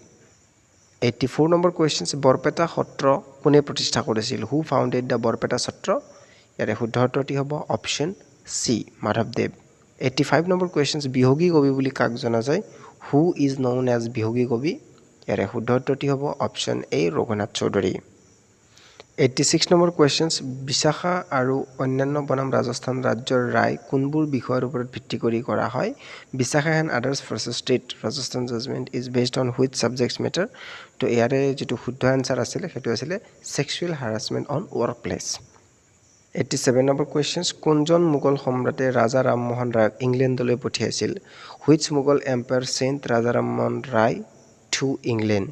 Speaker 1: 84 নম্বৰ কুৱেশ্যনছ বৰপেটা সত্ৰ কোনে প্ৰতিষ্ঠা কৰিছিল হু ফাউণ্ডেড দ্য বৰপেটা সত্ৰ ইয়াৰে শুদ্ধ উত্তৰটি হ'ব অপশ্যন চি মাধৱদেৱ 85 নম্বৰ কুৱেশ্যনছ বিহগী কবি বুলি কাক জনা যায় who is known as Bihagi Kavi ইয়াৰে শুদ্ধ উত্তৰটি হ'ব option A Raghunath Choudhury 86 number questions Vishaka আৰু অন্যান্য বনাম ৰাজস্থান ৰাজ্যৰ ৰায় কোনবোৰ বিষয়ৰ ওপৰত ভিত্তি কৰি কৰা হয় Vishaka and others versus state Rajasthan judgement is based on which subjects matter তো ইয়াৰে যিটো শুদ্ধ এনচাৰ আছিলে সেইটো আছিলে sexual harassment on work place 87 number questions কোনজন মোগল সম্ৰাটে ৰাজা ৰামমোহন ৰায়ক ইংলেণ্ডলৈ পঠিয়াইছিল which Mughal empire sent Raja Rammohan Roy to England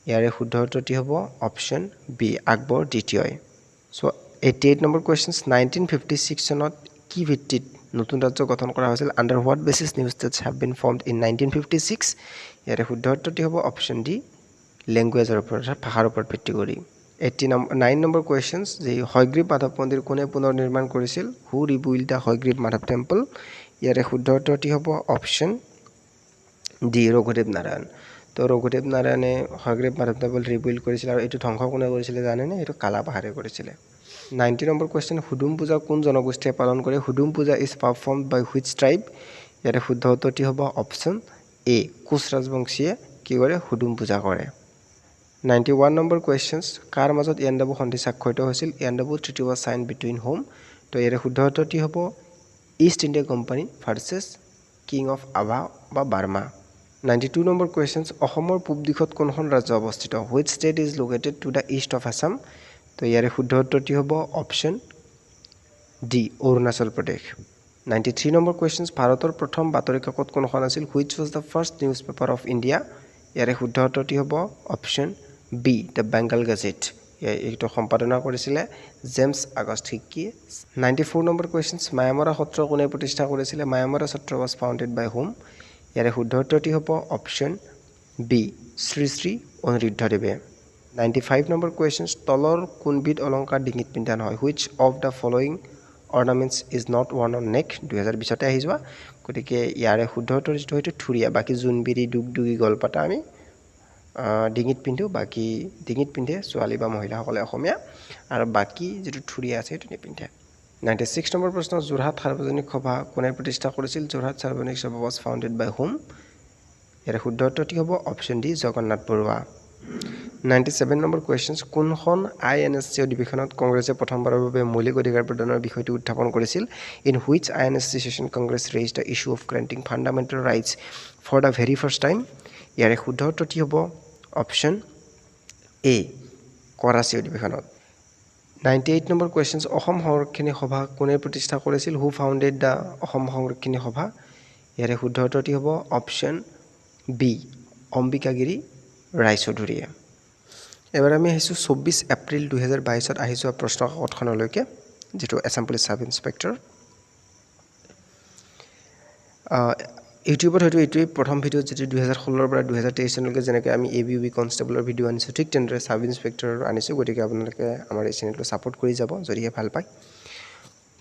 Speaker 1: ইয়াৰে শুদ্ধ উত্তৰটি হ'ব অপশ্যন বি আকবৰ দ্বিতীয়ই চ' 88 নম্বৰ কুৱেশ্যনছ 1956 চনত কি ভিত্তিত নতুন ৰাজ্য গঠন কৰা হৈছিল under what basis new states have been formed in 1956 ইয়াৰে শুদ্ধ উত্তৰটি হ'ব অপশ্যন ডি লেংগুৱেজৰ ওপৰত অৰ্থাৎ ভাষাৰ ওপৰত ভিত্তি কৰি 89 নম্বৰ কুৱেশ্যনছ যে হয়গ্ৰীৱ মাধৱ মন্দিৰ কোনে পুনৰ নিৰ্মাণ কৰিছিল who rebuild the Hayagriva Madhav temple ইয়াৰে শুদ্ধ উত্তৰটি হ'ব অপশ্যন ডি ৰঘুদেৱ নাৰায়ণ তো ৰঘুদেৱ নাৰায়ণে হয়গ্ৰীৱ মাধৱ টেম্পল ৰিবিল্ড কৰিছিল আৰু এইটো ধ্বংস কোনে কৰিছিলে জানেনে এইটো কালাপাহাৰে কৰিছিলে 90 নম্বৰ কুৱেশ্যন হুদুম পূজা কোন জনগোষ্ঠীয়ে পালন কৰে হুদুম পূজা ইজ পাৰফৰ্মড বাই হুইচ ট্ৰাইব ইয়াৰে শুদ্ধ উত্তৰটি হ'ব অপশ্যন এ কোচ ৰাজবংশীয়ে কি কৰে হুদুম পূজা কৰে 91 নম্বৰ কুৱেশ্যনছ কাৰ মাজত ইয়াণ্ডাবু সন্ধি স্বাক্ষৰিত হৈছিল Yandabo treaty was sign between whom তো ইয়াৰে শুদ্ধ উত্তৰটি হ'ব East India company versus king of Ava বা বাৰ্মা 92 নম্বৰ কুৱেশ্যনছ অসমৰ পূব দিশত কোনখন ৰাজ্য অৱস্থিত which state is located to the east of Assam তো ইয়াৰে শুদ্ধ উত্তৰটি হ'ব অপশ্যন ডি অৰুণাচল প্ৰদেশ 93 নম্বৰ কুৱেশ্যনছ ভাৰতৰ প্ৰথম বাতৰি কাকত কোনখন আছিল which was the first newspaper of অফ ইণ্ডিয়া ইয়াৰে শুদ্ধ উত্তৰটি হ'ব option B the Bengal gazette এইটো সম্পাদনা কৰিছিলে জেমছ আগষ্ট হিক্কিয়ে 94 নম্বৰ কুৱেশ্যনছ মায়ামৰা সত্ৰ কোনে প্ৰতিষ্ঠা কৰিছিলে Mayamara Satra was founded by whom ইয়াৰে শুদ্ধ উত্তৰটি হ'ব অপশ্যন বি শ্ৰী শ্ৰী অনিৰুদ্ধদেৱে 95 নম্বৰ কুৱেশ্যনছ তলৰ কোনবিধ অলংকাৰ ডিঙিত পিন্ধা নহয় which of the following ornaments is not worn on neck 2020 আহি যোৱা গতিকে ইয়াৰে শুদ্ধ উত্তৰ যিটো হয়তো থুৰীয়া বাকী জোনবিৰি দুগদুগী গলপাতা আমি ডিঙিত পিন্ধো বাকী ডিঙিত পিন্ধে ছোৱালী বা মহিলাসকলে অসমীয়া আৰু বাকী যিটো থুৰীয়া আছে সেইটো নিপিন্ধে 96 নম্বৰ প্ৰশ্ন যোৰহাট সাৰ্বজনিক সভা কোনে প্ৰতিষ্ঠা কৰিছিল যোৰহাট সাৰ্বজনিক সভা ৱাজ ফাউণ্ডেড বাই হোম ইয়াৰে শুদ্ধ উত্তৰটি হ'ব option D Jagannath Barua 97 number questions কোনখন INSC অধিৱেশনত কংগ্ৰেছে প্ৰথমবাৰৰ বাবে মৌলিক অধিকাৰ প্ৰদানৰ বিষয়টো উত্থাপন কৰিছিল in which INSC session Congress raise the issue of granting fundamental rights for the very first time ইয়াৰে শুদ্ধ উত্তৰটি হ'ব অপশ্যন এ কৰাচী অধিৱেশনত 98 নম্বৰ কুৱেশ্যনছ অসম সংৰক্ষণী সভা কোনে প্ৰতিষ্ঠা কৰিছিল হু ফাউণ্ডেড দ্য অসম সংৰক্ষণী সভা ইয়াৰে শুদ্ধ উত্তৰটি হ'ব অপশ্যন বি অম্বিকাগিৰি ৰায়চৌধুৰীয়ে এবাৰ আমি আহিছোঁ 24 এপ্ৰিল 2022ত আহি যোৱা প্ৰশ্ন কাকতখনলৈকে যেটো আছাম পুলিচ সাব ইন্সপেক্টৰ ইউটিউবত হয়তো এইটোৱেই প্ৰথম ভিডিঅ' যেটো 2016 পৰা 2023 চনলৈকে যেনেকৈ আমি ABUB কনষ্টেবলৰ ভিডিঅ' আনিছোঁ ঠিক তেনেদৰে সাব ইন্সপেক্টৰৰ আনিছোঁ গতিকে আপোনালোকে আমাৰ এই চেনেলটো ছাপোৰ্ট কৰি যাব যদিহে ভাল পায়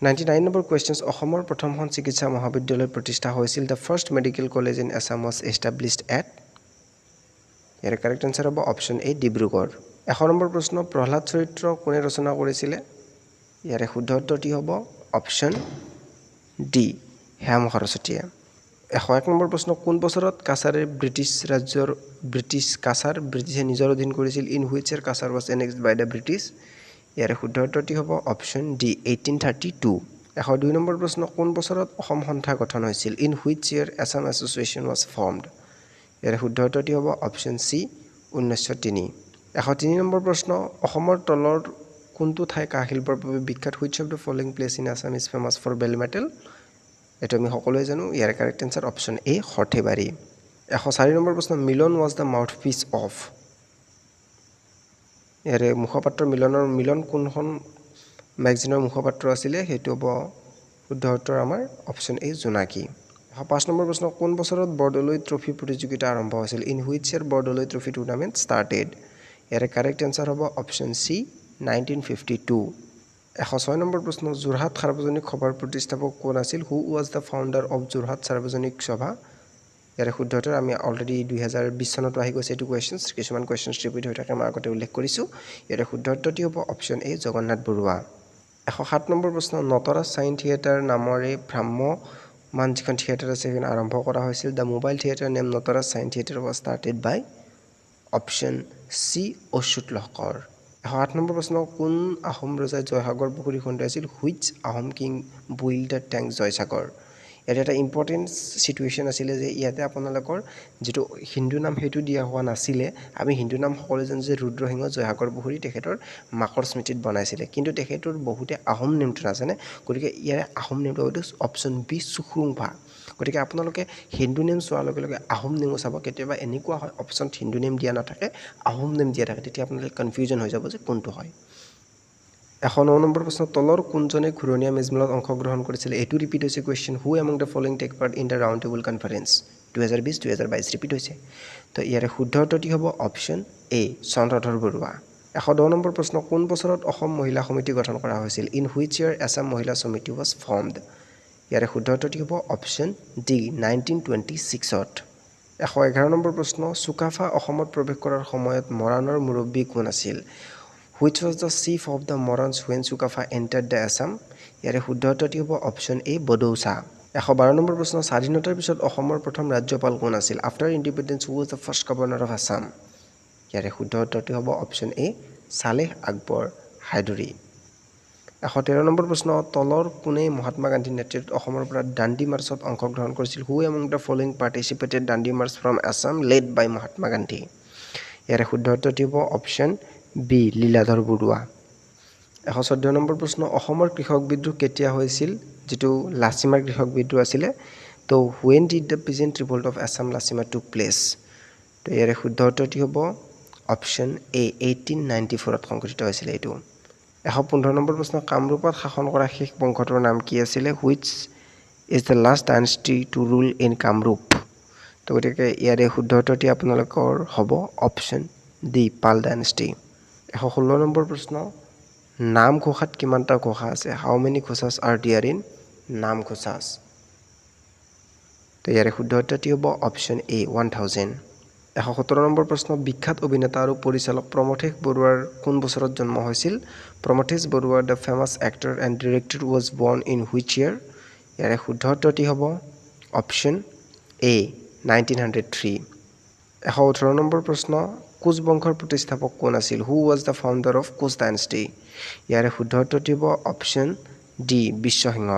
Speaker 1: 99 নম্বৰ কুৱেশ্যনছ অসমৰ প্ৰথমখন চিকিৎসা মহাবিদ্যালয় প্ৰতিষ্ঠা হৈছিল the first medical college in Assam was established at year correct answer হ'ব অপশ্যন এ ডিব্ৰুগড় 100 নম্বৰ প্ৰশ্ন প্ৰহ্লাদ চৰিত্ৰ কোনে ৰচনা কৰিছিলে ইয়াৰে শুদ্ধ উত্তৰটি হ'ব অপশ্যন ডি হেম সৰস্বতীয়ে 101 নম্বৰ প্ৰশ্ন কোন বছৰত কাছাৰে ব্ৰিটিছ কাছাৰ ব্ৰিটিছে নিজৰ অধীন কৰিছিল in which year Cachar was annexed by the British ইয়াৰে শুদ্ধ উত্তৰটি হ'ব অপশ্যন ডি 1832 102 নম্বৰ প্ৰশ্ন কোন বছৰত অসম সন্থা গঠন হৈছিল in which year Assam association was formed ইয়াৰে শুদ্ধ উত্তৰটি হ'ব অপশ্যন চি 1903 103 নম্বৰ প্ৰশ্ন অসমৰ তলৰ কোনটো ঠাই কাঁহ শিল্পৰ বাবে বিখ্যাত which of the following place in Assam is famous for bell metal এইটো আমি সকলোৱে জানো ইয়াৰ correct answer option A Sarthebari 104 নম্বৰ প্ৰশ্ন Milan was the mouthpiece of ইয়াৰে মুখপাত্ৰ মিলন কোনখন মেগাজিনৰ মুখপাত্ৰ আছিলে সেইটো হ'ব শুদ্ধ উত্তৰ আমাৰ অপশ্যন এ জোনাকী 5 নম্বৰ প্ৰশ্ন কোন বছৰত বৰদলৈ ট্ৰফি প্ৰতিযোগিতা আৰম্ভ হৈছিল in which year Bordoloi trophy tournament started ইয়াৰে কাৰেক্ট আনসাৰ হ'ব অপশ্যন চি 1952 106 নম্বৰ প্ৰশ্ন যোৰহাট সাৰ্বজনিক সভাৰ প্ৰতিষ্ঠাপক কোন আছিল who was the founder of Jorhat Sarbajanik Sabha ইয়াৰে শুদ্ধ উত্তৰ আমি অলৰেডি 2020 চনত আহি গৈছে এইটো কুৱেশ্যনছ কিছুমান কুৱেশ্যনছ ৰিপিট হৈ থাকে মই আগতে উল্লেখ কৰিছোঁ ইয়াৰে শুদ্ধ উত্তৰটি হ'ব option A Jagannath Barua 107 number প্ৰশ্ন নটৰাজ চাইন থিয়েটাৰ নামৰে ভ্ৰাম্যমান যিখন থিয়েটাৰ আছে সেইখন আৰম্ভ কৰা হৈছিল the mobile theatre name Natraj cine theatre was started by option C Achyut Lahkar 8 নম্বৰ প্ৰশ্ন কোন আহোম ৰজাই জয়সাগৰ পুখুৰী খন্দাইছিল which Ahom king build the tank Joysagar ইয়াত এটা ইম্পৰ্টেণ্ট সিচুৱেশ্যন আছিলে যে ইয়াতে আপোনালোকৰ যেটো হিন্দু নাম হেতু দিয়া হোৱা নাছিলে আমি হিন্দু নাম সকলো জানো যে ৰুদ্ৰসিংহ জয়সাগৰ পুখুৰী তেখেতৰ মাকৰ স্মৃতিত বনাইছিলে কিন্তু তেখেতৰ বহুতে আহোম নামটো নাজানে গতিকে ইয়াৰে আহোম নামটো হয়তো অপচন বি সুখৰুংফা গতিকে আপোনালোকে হিন্দু নেম চোৱাৰ লগে লগে আহোম নেমো চাব কেতিয়াবা এনেকুৱা হয় অপচন হিন্দু নেম দিয়া নাথাকে আহোম নেম দিয়া থাকে তেতিয়া আপোনালোকে কনফিউজন হৈ যাব যে কোনটো হয় 109 নম্বৰ প্ৰশ্ন তলৰ কোনজনে ঘুৰণীয়া মেজমেলত অংশগ্ৰহণ কৰিছিল এটো ৰিপিট হৈছে question who among the following take part in the round table conference 2020 2022 repeat হৈছে তো ইয়াৰে শুদ্ধ উত্তৰটি হ'ব option A Chandradhar Barua 110 number প্ৰশ্ন কোন বছৰত অসম মহিলা সমিতি গঠন কৰা হৈছিল ইন হুইচ ইয়াৰ আসাম মহিলা সমিতি ওয়াজ ফৰ্মড ইয়াৰে শুদ্ধ উত্তৰটি হ'ব অপচন ডি 1926ত 111 নম্বৰ প্ৰশ্ন সুকাফা অসমত প্ৰৱেশ কৰাৰ সময়ত মৰাণৰ মুৰব্বী কোন আছিল Which was the chief of the Morans when Sukafa entered the Assam? ইয়াৰে শুদ্ধ উত্তৰটি হ'ব অপচন এ বডৌচা 112 নম্বৰ প্ৰশ্ন স্বাধীনতাৰ পিছত অসমৰ প্ৰথম ৰাজ্যপাল কোন আছিল after independence who was the first governor of Assam ইয়াৰে শুদ্ধ উত্তৰটি হ'ব অপচন এ সালেহ আকবৰ হায়দৰি 113 নম্বৰ প্ৰশ্ন তলৰ কোনে মহাত্মা গান্ধীৰ নেতৃত্বত অসমৰ পৰা দাণ্ডি মাৰ্চত অংশগ্ৰহণ কৰিছিল who among the following participated Dandi march from Assam led by Mahatma Gandhi ইয়াৰে শুদ্ধ উত্তৰটি হ'ব option B Liladhar Barua 114 number প্ৰশ্ন অসমৰ কৃষক বিদ্ৰোহ কেতিয়া হৈছিল যেটো লাচিমাৰ কৃষক বিদ্ৰোহ আছিল তো when did the peasant revolt of Assam Lasima took place তো ইয়াৰে শুদ্ধ উত্তৰটি হ'ব অপচন এ 1894 ত সংঘটিত হৈছিল এটো 115 নম্বৰ প্ৰশ্ন কামৰূপত শাসন কৰা শেষ বংশটোৰ নাম কি আছিল which is the last dynasty to rule in Kamrup তো গতিকে ইয়াৰে শুদ্ধ উত্তৰটি আপোনালোকৰ হ'ব অপচন ডি পাল ডাইনেষ্টি 116 নম্বৰ প্ৰশ্ন নাম ঘোষাত কিমানটা ঘোষা আছে how many ঘোষাস R there in নাম ঘোষাস তো ইয়াৰে শুদ্ধ উত্তৰটি হ'ব অপচন এ 1000 117 নম্বৰ প্ৰশ্ন বিখ্যাত অভিনেতা আৰু পৰিচালক প্ৰমথেশ বৰুৱাৰ কোন বছৰত জন্ম হৈছিল Pramathesh Barua the famous actor and director was born in which year ইয়াৰে শুদ্ধ উত্তৰটি হ'ব অপচন এ 1903 118 নম্বৰ প্ৰশ্ন কোচ বংশৰ প্ৰতিষ্ঠাপক কোন আছিল who was the founder of Koch dynasty ইয়াৰে শুদ্ধ উত্তৰটি হ'ব অপচন ডি বিশ্বসিংহ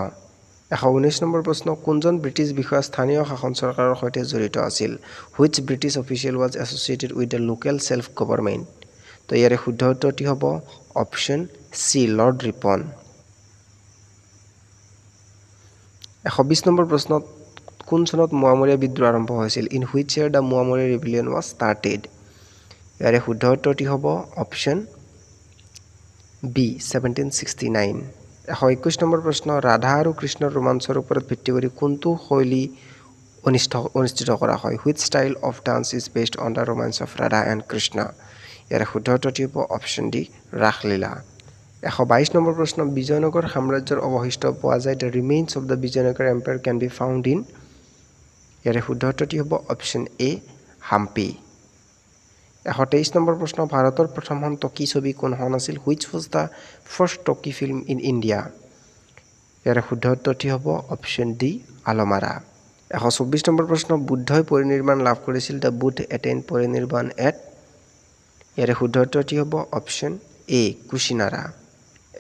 Speaker 1: 119 নম্বৰ প্ৰশ্ন কোনজন ব্ৰিটিছ বিষয়া স্থানীয় শাসন চৰকাৰৰ সৈতে জড়িত আছিল which British official was associated with the local self government তো ইয়াৰে শুদ্ধ উত্তৰটি হ'ব অপচন সি লৰ্ড ৰিপন 120 নম্বৰ প্ৰশ্ন কোন চনত মোৱামৰীয়া বিদ্ৰোহ আৰম্ভ হৈছিল in which year the Moamoria rebellion was started ইয়াৰে শুদ্ধ উত্তৰটি হ'ব অপচন বি 1769 121 নম্বৰ প্ৰশ্ন ৰাধা আৰু কৃষ্ণৰ ৰোমাঞ্চৰ ওপৰত ভিত্তি কৰি কোনটো শৈলী অনুষ্ঠিত কৰা হয় which style of dance is based on the ৰোমাঞ্চ অফ ৰাধা এণ্ড কৃষ্ণ ইয়াৰে শুদ্ধ উত্তৰটি হ'ব অপচন ডি ৰাসলীলা 122 নম্বৰ প্ৰশ্ন বিজয়নগৰ সাম্ৰাজ্যৰ অৱশিষ্ট পোৱা যায় the remains of the Vijayanagara empire can be found in ইয়াৰে শুদ্ধ উত্তৰটি হ'ব অপচন এ হাম্পি 123 নম্বৰ প্ৰশ্ন ভাৰতৰ প্ৰথমখন টকি ছবি কোনখন আছিল হুইচ ওয়াজ দ্য ফাৰ্ষ্ট টকি ফিল্ম ইন ইণ্ডিয়া ইয়াৰে শুদ্ধ উত্তৰটি হ'ব অপচন ডি আলমাৰা 124 নম্বৰ প্ৰশ্ন বুদ্ধই পৰিনিৰ্বাণ লাভ কৰিছিল দ্য বুদ্ধ এটেইন পৰিনিৰ্বাণ এট ইয়াৰে শুদ্ধ উত্তৰটি হ'ব অপচন এ কুশিনাৰা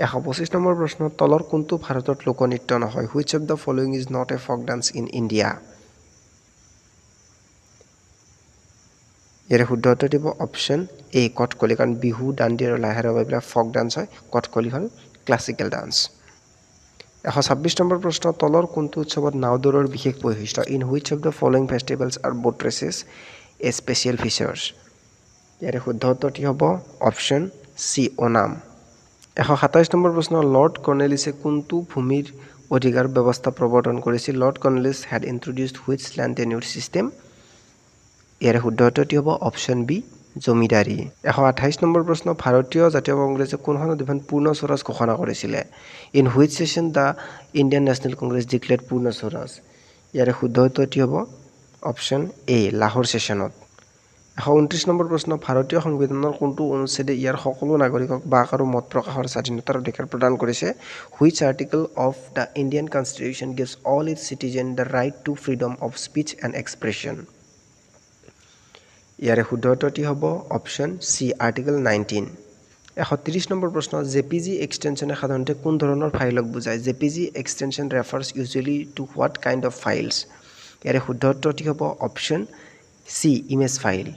Speaker 1: 125 নম্বৰ প্ৰশ্ন তলৰ কোনটো ভাৰতত লোকনৃত্য নহয় which of the following is not a folk dance in India ইয়াৰে শুদ্ধ উত্তৰটি হ'ব অপচন এ কঠকলি কাৰণ বিহু দাণ্ডি আৰু লাহেৰা এইবিলাক ফক ডান্স হয় কঠকলি হ'ল ক্লাছিকেল ডান্স 126 নম্বৰ প্ৰশ্ন তলৰ কোনটো উৎসৱত নাওদৌৰৰ বিশেষ বৈশিষ্ট্য in which of the following festivals are boat races a special features ইয়াৰে শুদ্ধ উত্তৰটি হ'ব অপচন চি ওনাম 127 নম্বৰ প্ৰশ্ন লৰ্ড কৰ্ণেলিছে কোনটো ভূমিৰ অধিকাৰ ব্যৱস্থা প্ৰৱৰ্তন কৰিছিল Lord Cornwallis had introduced which land tenure system ইয়াৰে শুদ্ধ উত্তৰটি হ'ব অপচন বি জমিদাৰী 128 নম্বৰ প্ৰশ্ন ভাৰতীয় জাতীয় কংগ্ৰেছে কোনখন অধিৱেশন পূৰ্ণ স্বৰাজ ঘোষণা কৰিছিল in which session the Indian national Congress declared পূৰ্ণ স্বৰাজ ইয়াৰে শুদ্ধ উত্তৰটি হ'ব অপচন এ লাহোৰ সেশনত 129 নম্বৰ প্ৰশ্ন ভাৰতীয় সংবিধানৰ কোনটো অনুচ্ছেদে ইয়াৰ সকলো নাগৰিকক বাক আৰু মত প্ৰকাশৰ স্বাধীনতাৰ অধিকাৰ প্ৰদান কৰিছে which article of the Indian constitution gives all its citizen the right to freedom of speech and expression ইয়াৰে শুদ্ধ উত্তৰটি হ'ব অপচন চি আৰ্টিকল 19 130 নম্বৰ প্ৰশ্ন জেপিজি এক্সটেনশ্যনে সাধাৰণতে কোন ধৰণৰ ফাইলক বুজায় JPG extension refers usually to what kind of files ইয়াৰে শুদ্ধ উত্তৰটি হ'ব option C image file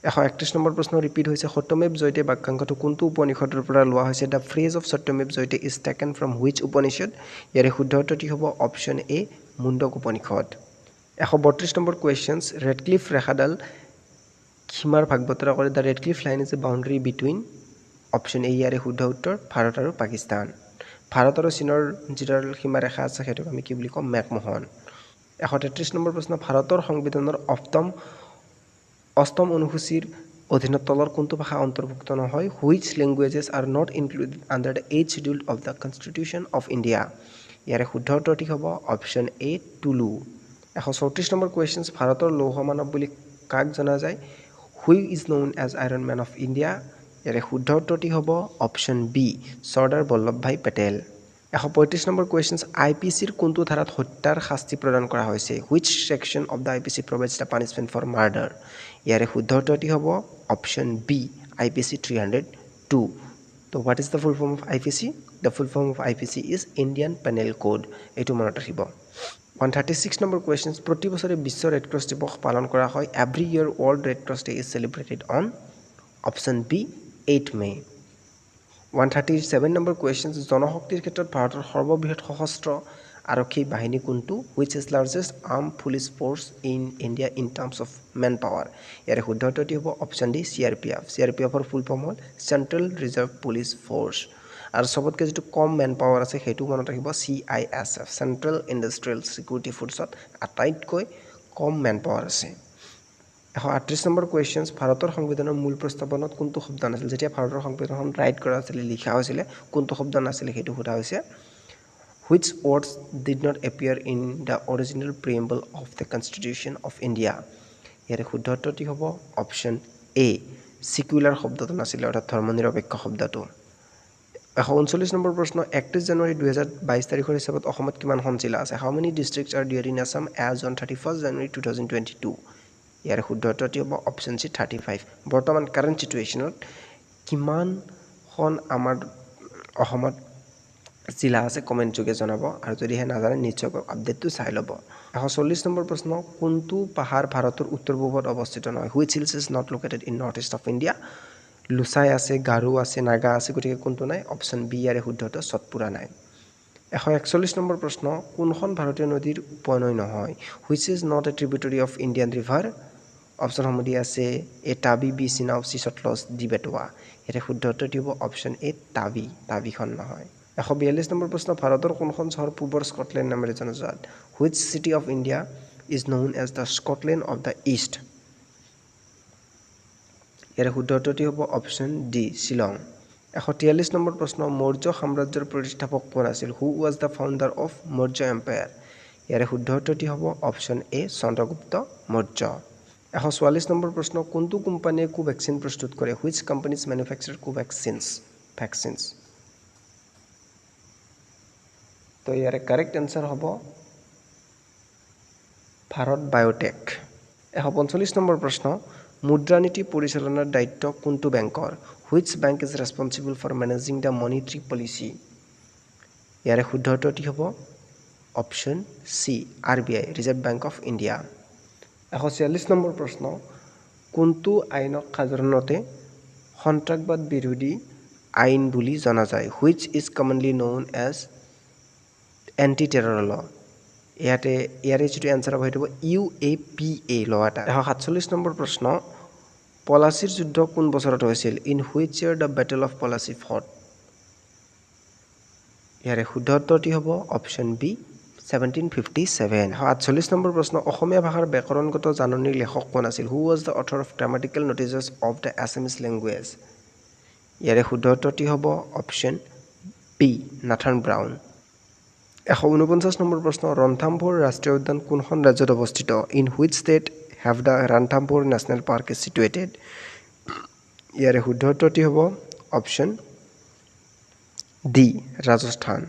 Speaker 1: 131 number প্ৰশ্ন ৰিপিট হৈছে সত্যমেৱ জয়তে বাক্যাংশটো কোনটো উপনিষদৰ পৰা লোৱা হৈছে the phrase of Satyameva Jayate is taken from which Upanishad ইয়াৰে শুদ্ধ উত্তৰটি হ'ব অপশ্যন এ মুণ্ডক উপনিষদ 132 নম্বৰ কুৱেশ্যনছ ৰেডক্লিফ ৰেখাডাল সীমাৰ ভাগ বতৰা কৰে the Radcliffe line is a boundary between option A ইয়াৰে শুদ্ধ উত্তৰ ভাৰত আৰু পাকিস্তান ভাৰত আৰু চীনৰ যিডাল সীমাৰেখা আছে সেইটোক আমি কি বুলি কওঁ মেকমোহন 133 নম্বৰ প্ৰশ্ন ভাৰতৰ সংবিধানৰ অষ্টম অনুসূচীৰ অধীনত তলৰ কোনটো ভাষা অন্তৰ্ভুক্ত নহয় which languages are not included under the 8th schedule of the constitution of India ইয়াৰে শুদ্ধ উত্তৰটি হ'ব অপশ্যন এ টুলু 134 নম্বৰ কুৱেশ্যনছ ভাৰতৰ লৌহ মানৱ বুলি কাক জনা যায় who is known as iron man of India ইয়াৰে শুদ্ধ উত্তৰটি হ'ব অপশ্যন বি চৰ্দাৰ বল্লভভাই পেটেল 135 নম্বৰ কুৱেশ্যনছ আইপিচিৰ কোনটো ধাৰাত হত্যাৰ শাস্তি প্ৰদান কৰা হৈছে which section of the IPC provides the punishment for murder ইয়াৰে শুদ্ধ উত্তৰটি হ'ব অপশ্যন বি আইপিচি 302 তো what is the full form of IPC the full form of IPC is Indian panel code এইটো মনত ৰাখিব 136 নম্বৰ কুৱেশ্যনছ প্ৰতি বছৰে বিশ্ব ৰেড ক্ৰছ দিৱস পালন কৰা হয় every year world red cross day is celebrated on option B 8 May 137 নম্বৰ কুৱেশ্যনছ জনশক্তিৰ ক্ষেত্ৰত ভাৰতৰ সৰ্ববৃহৎ সশস্ত্ৰ আৰক্ষী বাহিনী কোনটো which is largest arm police force in India in terms of man power ইয়াৰে শুদ্ধ উত্তৰটি হ'ব অপশ্যন ডি চিআৰপিএফৰ ফুল ফৰ্ম হ'ল চেণ্ট্ৰেল ৰিজাৰ্ভ পুলিচ ফ'ৰ্চ আৰু চবতকৈ যিটো কম মেন পাৱাৰ আছে সেইটো মনত ৰাখিব CISF চেণ্ট্ৰেল ইণ্ডাষ্ট্ৰিয়েল ছিকিউৰিটি ফ'ৰ্চত আটাইতকৈ কম মেন পাৱাৰ আছে 138 নম্বৰ কুৱেশ্যনছ ভাৰতৰ সংবিধানৰ মূল প্ৰস্তাৱনত কোনটো শব্দ নাছিল যেতিয়া ভাৰতৰ সংবিধানখন ৰাইট কৰা হৈছিলে লিখা হৈছিলে কোনটো শব্দ নাছিলে সেইটো সোধা হৈছে which words did not appear in the original preamble of the constitution of India ইয়াৰে শুদ্ধ উত্তৰটি হ'ব অপশ্যন এ ছিকুলাৰ শব্দটো নাছিলে অৰ্থাৎ ধৰ্মনিৰপেক্ষ শব্দটো 139 নম্বৰ প্ৰশ্ন 31 জানুৱাৰী 2022 তাৰিখৰ হিচাপত অসমত কিমানখন জিলা আছে how many districts are there in Assam as on 31 January 2022 ইয়াৰে শুদ্ধ উত্তৰটি হ'ব অপশ্যন চি 35 বৰ্তমান কাৰেণ্ট চিটুৱেশ্যনত কিমানখন আমাৰ অসমত জিলা আছে কমেণ্ট যোগে জনাব আৰু যদিহে নাজানে নিশ্চয়কৈ আপডেটটো চাই ল'ব 140 নম্বৰ প্ৰশ্ন কোনটো পাহাৰ ভাৰতৰ উত্তৰ পূবত অৱস্থিত নহয় which hills is not located in north east of India Lushai আছে গাৰো আছে নাগা আছে গতিকে কোনটো নাই অপশ্যন বি ইয়াৰে শুদ্ধ উত্তৰ সতপুৰা নাই 141 নম্বৰ প্ৰশ্ন কোনখন ভাৰতীয় নদীৰ উপনৈ নহয় which is not a tributary of Indian river অপশ্যনসমূহ দি আছে A Tawi B Chenab C Sutlej D Betwa ইয়াৰে শুদ্ধ উত্তৰটি হ'ব অপশ্যন এ টাবিখন নহয় 142 নম্বৰ প্ৰশ্ন ভাৰতৰ কোনখন চহৰ পূবৰ স্কটলেণ্ড নামেৰে জনাজাত which city of India is known as the Scotland of the east ইয়াৰে শুদ্ধ উত্তৰটি হ'ব অপশ্যন ডি শ্বিলং 143 নম্বৰ প্ৰশ্ন মৌৰ্য সাম্ৰাজ্যৰ প্ৰতিষ্ঠাপক কোন আছিল who was the founder of Maurya empire ইয়াৰে শুদ্ধ উত্তৰটি হ'ব option A Chandragupta Maurya 144 number প্ৰশ্ন কোনটো কোম্পানীয়ে কোভেক্সিন প্ৰস্তুত কৰে হুইচ কোম্পানীজ মেনুফেকচাৰ ভেকচিনছ তো ইয়াৰে কাৰেক্ট এনচাৰ হ'ব ভাৰত বায়'টেক 145 নম্বৰ প্ৰশ্ন মুদ্ৰানীতি পৰিচালনাৰ দায়িত্ব কোনটো বেংকৰ which bank is responsible for managing the monetary policy ইয়াৰে শুদ্ধ উত্তৰটি হ'ব option C RBI reserve bank of India 146 number প্ৰশ্ন কোনটো আইনক সাধাৰণতে সন্ত্ৰাসবাদ বিৰোধী আইন বুলি জনা যায় which is commonly known as anti terror law ইয়াৰে যিটো এনচাৰ হ'ব সেইটো হ'ব UAPA ল এটা 147 নম্বৰ প্ৰশ্ন পলাচীৰ যুদ্ধ কোন বছৰত হৈছিল in which year the battle of Plassey fought ইয়াৰে শুদ্ধ উত্তৰটি হ'ব অপশ্যন বি 1757 148 নম্বৰ প্ৰশ্ন অসমীয়া ভাষাৰ ব্যাকৰণগত জাননীৰ লেখক কোন আছিল who was the author of grammatical notices of the Assamese language ইয়াৰে শুদ্ধ উত্তৰটি হ'ব option B Nathan Brown 149 number প্ৰশ্ন ৰন্থাম্বোৰ ৰাষ্ট্ৰীয় উদ্যান কোনখন ৰাজ্যত অৱস্থিত in which state have the Ranthambore national park is situated ইয়াৰে শুদ্ধ উত্তৰটি হ'ব অপশ্যন ডি ৰাজস্থান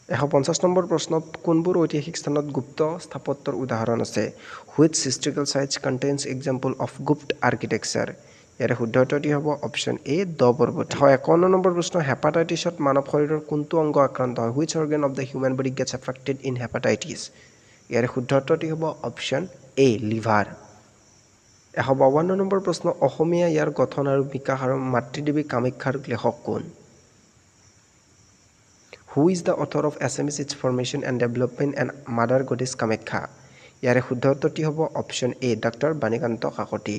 Speaker 1: 150 নম্বৰ প্ৰশ্নত কোনবোৰ ঐতিহাসিক স্থানত গুপ্ত স্থাপত্যৰ উদাহৰণ আছে which historical sites contains example of Gupta architecture ইয়াৰে শুদ্ধ উত্তৰটি হ'ব অপশ্যন এ 10 পৰ্বত 51 নম্বৰ প্ৰশ্ন হেপাটাইটিছত মানৱ শৰীৰৰ কোনটো অংগ আক্ৰান্ত হয় which organ of the human body gets affected in hepatitis ইয়াৰে শুদ্ধ উত্তৰটি হ'ব অপশ্যন এ লিভাৰ 152 নম্বৰ প্ৰশ্ন অসমীয়া ইয়াৰ গঠন আৰু বিকাশ আৰু মাতৃদেৱী কামাখ্যাৰ লেখক কোন Who is the author of SMS its formation and development and Mother Goddess Kamakya ইয়াৰে শুদ্ধ উত্তৰটি হ'ব অপশ্যন এ ডক্টৰ বাণীকান্ত কাকতি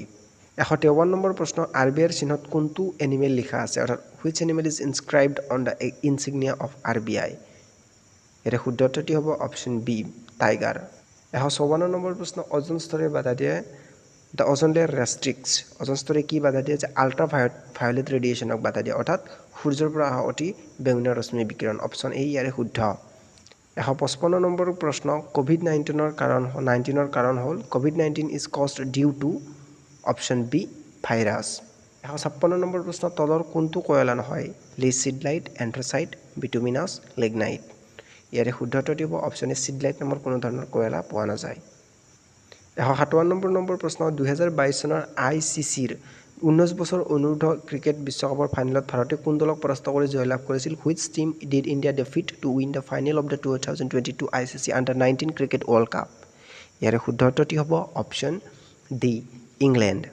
Speaker 1: 153 নম্বৰ প্ৰশ্ন আৰবিআইৰ চিহ্নত কোনটো এনিমেল লিখা আছে অৰ্থাৎ which animal is inscribed on the insignia of RBI ইয়াৰে শুদ্ধ উত্তৰটি হ'ব অপশ্যন বি টাইগাৰ 154 নম্বৰ প্ৰশ্ন ওজন স্তৰে বাধা দিয়ে The ozone layer restricts ওজন স্তৰে কি বাধা দিয়ে যে আল্ট্ৰাভায়োলেট ৰেডিয়েশ্যনক বাধা দিয়ে অৰ্থাৎ সূৰ্যৰ পৰা অহা অতি বেঙুনীয়া ৰশ্মি বিকিৰণ অপশ্যন এ ইয়াৰে শুদ্ধ 155 নম্বৰ প্ৰশ্ন কোভিড-19ৰ কাৰণ হ'ল কোভিড-19 is caused due to option B virus 156 number প্ৰশ্ন তলৰ কোনটো কয়লা নহয় lead light anthracite bituminous lignite ইয়াৰে শুদ্ধ উত্তৰটি হ'ব অপশ্যন এ সিড লাইট নামৰ কোনো ধৰণৰ কয়লা পোৱা নাযায় 157 নম্বৰ প্ৰশ্ন 2022 চনৰ আইসিসিৰ 19 বছৰ অনুৰ্ধ ক্ৰিকেট বিশ্বকাপৰ ফাইনেলত ভাৰতে কোন দলক পৰাস্ত কৰি জয়লাভ কৰিছিল which team did India defeat to win the final of the 2022 ICC under 19 cricket world cup ইয়াৰে শুদ্ধ উত্তৰটি হ'ব অপশ্যন ডি ইংলেণ্ড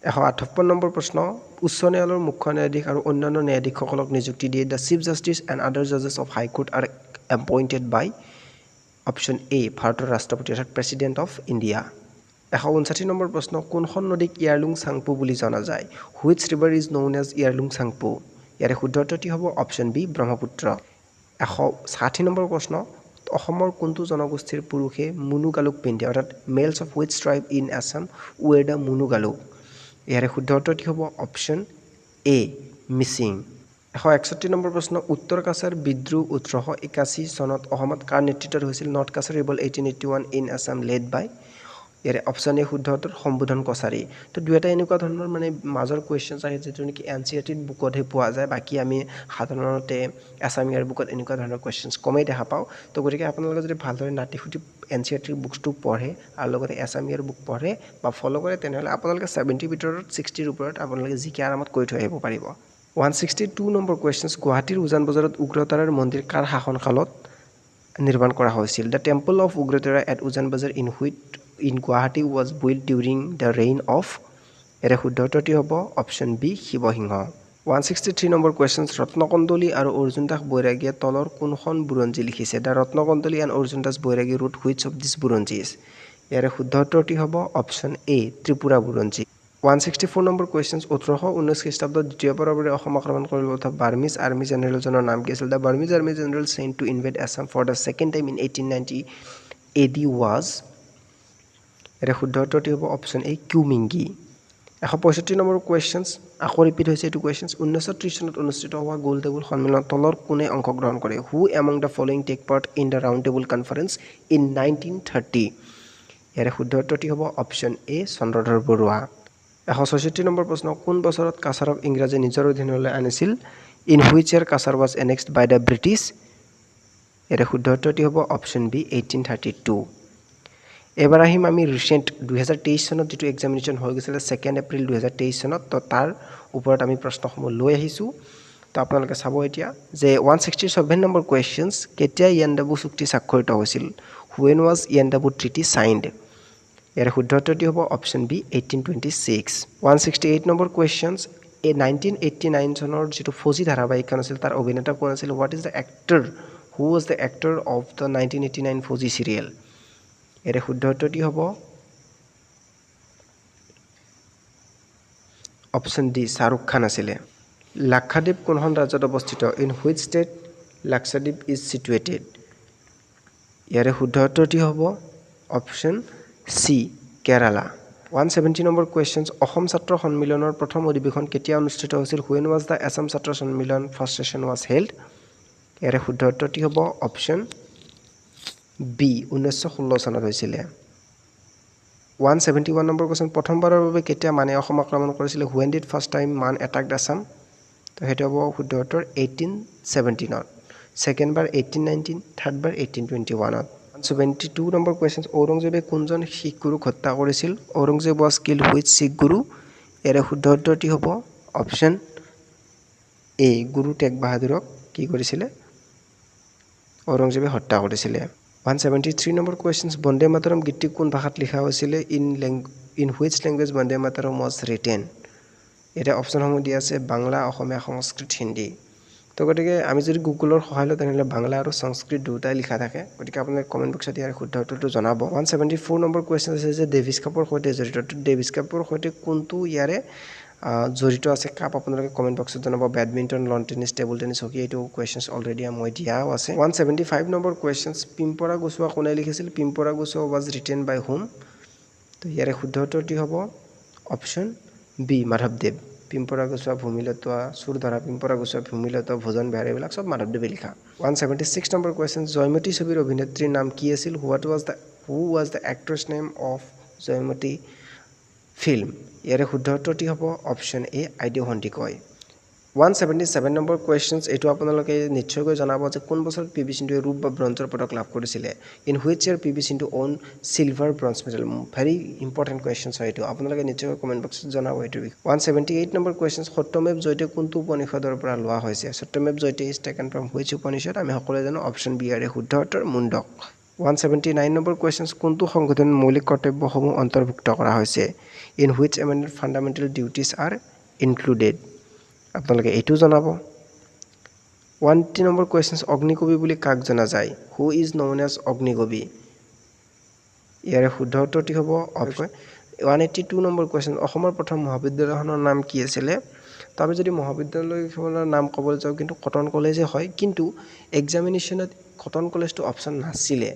Speaker 1: 158 নম্বৰ প্ৰশ্ন উচ্চ ন্যায়ালয়ৰ মুখ্য ন্যায়াধীশ আৰু অন্যান্য ন্যায়াধীশসকলক নিযুক্তি দিয়ে the chief justice and other জাজেছ of high court are appointed by option A ভাৰতৰ ৰাষ্ট্ৰপতি অৰ্থাৎ প্ৰেছিডেণ্ট অফ ইণ্ডিয়া 159 নম্বৰ প্ৰশ্ন কোনখন নদীক ইয়াৰলুং চাংপো বুলি জনা যায় which river is known as Yarlung Tsangpo ইয়াৰে শুদ্ধ উত্তৰটি হ'ব অপশ্যন বি ব্ৰহ্মপুত্ৰ 160 নম্বৰ প্ৰশ্ন অসমৰ কোনটো জনগোষ্ঠীৰ পুৰুষে মুনু গালুক পিন্ধে অৰ্থাৎ males of which tribe in Assam wear the Munu Galuk ইয়াৰে শুদ্ধ উত্তৰটি হ'ব অপশ্যন এ মিচিং 161 নম্বৰ প্ৰশ্ন উত্তৰ কাছাৰ বিদ্ৰোহ 1881 চনত অসমত কাৰ নেতৃত্বত হৈছিল north Cachar revolt 1881 in Assam led by ইয়াৰে অপশ্যন এ শুদ্ধ উত্তৰ সম্বোধন কছাৰী তো দুটা এনেকুৱা ধৰণৰ মানে মাজৰ কুৱেশ্যনছ আহে যেটো নেকি এনচিইআৰটিত বুকতহে পোৱা যায় বাকি আমি সাধাৰণতে আছামিয়াৰ বুকত এনেকুৱা ধৰণৰ কুৱেশ্যনছ কমেই দেখা পাওঁ তো গতিকে আপোনালোকে যদি ভালদৰে নাটি ফুটি এনচিইআৰটিৰ বুকটো পঢ়ে আৰু লগতে আছামিয়াৰ বুক পঢ়ে বা ফলো কৰে তেনেহ'লে আপোনালোকে 70 ভিতৰত 60 ৰ ওপৰত আপোনালোকে জিকে আৰামত কৰি থৈ আহিব পাৰিব 162 নম্বৰ কুৱেশ্যনছ গুৱাহাটীৰ উজান বজাৰত উগ্ৰতাৰাৰ মন্দিৰ কাৰ শাসনকালত নিৰ্মাণ কৰা হৈছিল the temple of Ugratara at উজান বজাৰ in Guwahati was built during the reign of এৰে শুদ্ধ উত্তৰটি হ'ব option B Sivasingha 163 number questions Ratnakandali আৰু অৰ্জুন দাস বৈৰাগীয়ে তলৰ কোনখন বুৰঞ্জী লিখিছে the Ratnakandali and Arjun Das Bairagi wrote which of these Buranjis ইয়াৰে শুদ্ধ উত্তৰটি হ'ব অপশ্যন এ ত্ৰিপুৰা বুৰঞ্জী 164 নম্বৰ কুৱেশ্যনছ 1819 খ্ৰীষ্টাব্দত দ্বিতীয়বাৰৰ বাবে অসম আক্ৰমণ কৰিব অথবা বাৰ্মিজ আৰ্মি জেনেৰেলজনৰ নাম কি আছিল the Burmese army general sent to invade Assam for the second time in 1890 AD was এৰে শুদ্ধ উত্তৰটি হ'ব option A Kiamingi 165 number questions আকৌ ৰিপিট হৈছে এইটো কুৱেশ্যনছ 1930 চনত অনুষ্ঠিত হোৱা গোল টেবুল সন্মিলনত তলৰ কোনে অংশগ্ৰহণ কৰে who among the following take part in the round table conference in 1930 ইয়াৰে শুদ্ধ উত্তৰটি হ'ব option A Chandradhar Barua 166 number প্ৰশ্ন কোন বছৰত কাছাৰক ইংৰাজে নিজৰ অধীনলৈ আনিছিল in which year Cachar was annexed by the British ইয়াৰে শুদ্ধ উত্তৰটি হ'ব অপশ্যন বি 1832 এবাৰ আহিম আমি ৰিসেণ্ট 2023 চনত যেটো এক্সামিনেশ্যন হৈ গৈছিল 2 এপ্ৰিল 2023 চনত তো তাৰ ওপৰত আমি প্ৰশ্নসমূহ লৈ আহিছো তো আপোনালোকে চাব এতিয়া যে 167 নম্বৰ কুৱেশ্যনছ কেতিয়া ইয়াণ্ডাবু চুক্তি স্বাক্ষৰিত হৈছিল when was Yandabo treaty signed ইয়াৰ শুদ্ধ উত্তৰটি হ'ব অপশ্যন বি 1826 168 নম্বৰ কুৱেশ্যনছ 1989 চনৰ যেটো ফৌজি ধাৰাবাহিকখন আছিল তাৰ অভিনেতা কোন আছিল what is the actor who was the actor of the 1989 Fauji serial এৰে শুদ্ধ উত্তৰটি হ'ব অপশ্যন ডি শাহৰুখ খান আছিল লাক্ষাদ্বীপ কোনখন ৰাজ্যত অৱস্থিত in which state Lakshadweep is situated ইয়াৰে শুদ্ধ উত্তৰটি হ'ব option C Kerala 170 number questions Asom ছাত্ৰ সন্মিলনৰ প্ৰথম অধিৱেশন কেতিয়া অনুষ্ঠিত হৈছিল when was the আসাম ছাত্ৰ সন্মিলন ফাৰ্ষ্ট সেশন was held ইয়াৰে শুদ্ধ উত্তৰটি হ'ব অপশ্যন বি 1916 চনত হৈছিল 171 নম্বৰ কোৱেশ্যন প্ৰথমবাৰৰ বাবে কেতিয়া মানে অসম আক্ৰমণ কৰিছিল when did first time man attacked Assam তো হেতু হ'ব শুদ্ধ উত্তৰ 1817 ত সেকেন্ড বাৰ 1819 থাৰ্ড বাৰ 1821 ত 172 নম্বৰ কুৱেশ্যন ঔৰংজেবে কোনজন শিখ গুৰুক হত্যা কৰিছিল Aurangzeb was killed which Sikh Guru ইয়াৰে শুদ্ধ উত্তৰটি হ'ব অপশ্যন এ গুৰু টেগ বাহাদুৰক কি কৰিছিলে ঔৰংজেবে হত্যা কৰিছিলে 173 নম্বৰ কোৱেশ্চনছ বন্দে মাতৰম গীতটি কোন ভাষাত লিখা হৈছিলে in which language Vande Mataram was written এটা অপশ্যনসমূহ দিয়া আছে বাংলা অসমীয়া সংস্কৃত হিন্দী তো গতিকে আমি যদি গুগলৰ সহায় লওঁ তেনেহ'লে বাংলা আৰু সংস্কৃত দুটাই লিখা থাকে গতিকে আপোনালোকে কমেণ্ট বক্সত ইয়াৰ শুদ্ধ উত্তৰটো জনাব 174 নম্বৰ কুৱেশ্যন আছে যে ডেভিছ কাপৰ সৈতে জড়িত ডেভিছ কাপৰ সৈতে কোনটো ইয়াৰে জড়িত আছে কাপ আপোনালোকে কমেণ্ট বক্সত জনাব badminton lawn tennis table tennis hockey এইটো কুৱেশ্যনছ অলৰেডি মই দিয়াও আছে 175 নম্বৰ কুৱেশ্যনছ পিম্পৰা গোচোৱা কোনে লিখিছিল পিম্পৰা গোচোৱা ৱাজ ৰিটেন বাই হুম তো ইয়াৰে শুদ্ধ উত্তৰটি হ'ব অপশ্যন বি মাধৱদেৱ পিম্পৰা গোচোৱা ভূমিলতা চুৰধৰা পিম্পৰা গোচোৱা ভূমিলতা ভোজন বিহাৰ এইবিলাক সব মাধৱদেৱে লিখা 176 নম্বৰ কুৱেশ্যন জয়মতী ছবিৰ অভিনেত্ৰীৰ নাম কি আছিল who was the actress name of Joymoti film ইয়াৰে শুদ্ধ উত্তৰটি হ'ব option A Aideu Handique 177 number questions এইটো আপোনালোকে নিশ্চয়কৈ জনাব যে কোন বছৰত পি ভি সিন্ধুৱে ৰূপ বা ব্ৰঞ্জৰ পদক লাভ কৰিছিলে in which year P V Sindhu on silver bronze medal very important questions হয় এইটো আপোনালোকে নিশ্চয়কৈ কমেণ্ট বক্সত জনাব এইটো 178 নম্বৰ কুৱেশ্যনছ সত্যমেৱ জয়তে কোনটো উপনিষদৰ পৰা লোৱা হৈছে Satyameva Jayate is taken from which Upanishad আমি সকলোৱে জানো অপশ্যন বি ইয়াৰে শুদ্ধ উত্তৰ মুণ্ডক 179 নম্বৰ কুৱেশ্যনছ কোনটো সংগঠনৰ মৌলিক কৰ্তব্যসমূহ অন্তৰ্ভুক্ত কৰা হৈছে in which amended fundamental duties are included আপোনালোকে এইটো জনাব 180 নম্বৰ কুৱেশ্যনছ অগ্নিকবি বুলি কাক জনা যায় হু ইজ ন'ন এজ অগ্নিকবি ইয়াৰে শুদ্ধ উত্তৰটি হ'ব অপশ্যন 182 নম্বৰ কুৱেশ্যন অসমৰ প্ৰথম মহাবিদ্যালয়খনৰ নাম কি আছিলে তো আমি যদি মহাবিদ্যালয়খনৰ নাম ক'বলৈ যাওঁ কিন্তু কটন কলেজে হয় কিন্তু এক্সামিনেশ্যনত কটন কলেজটো অপশ্যন নাছিলে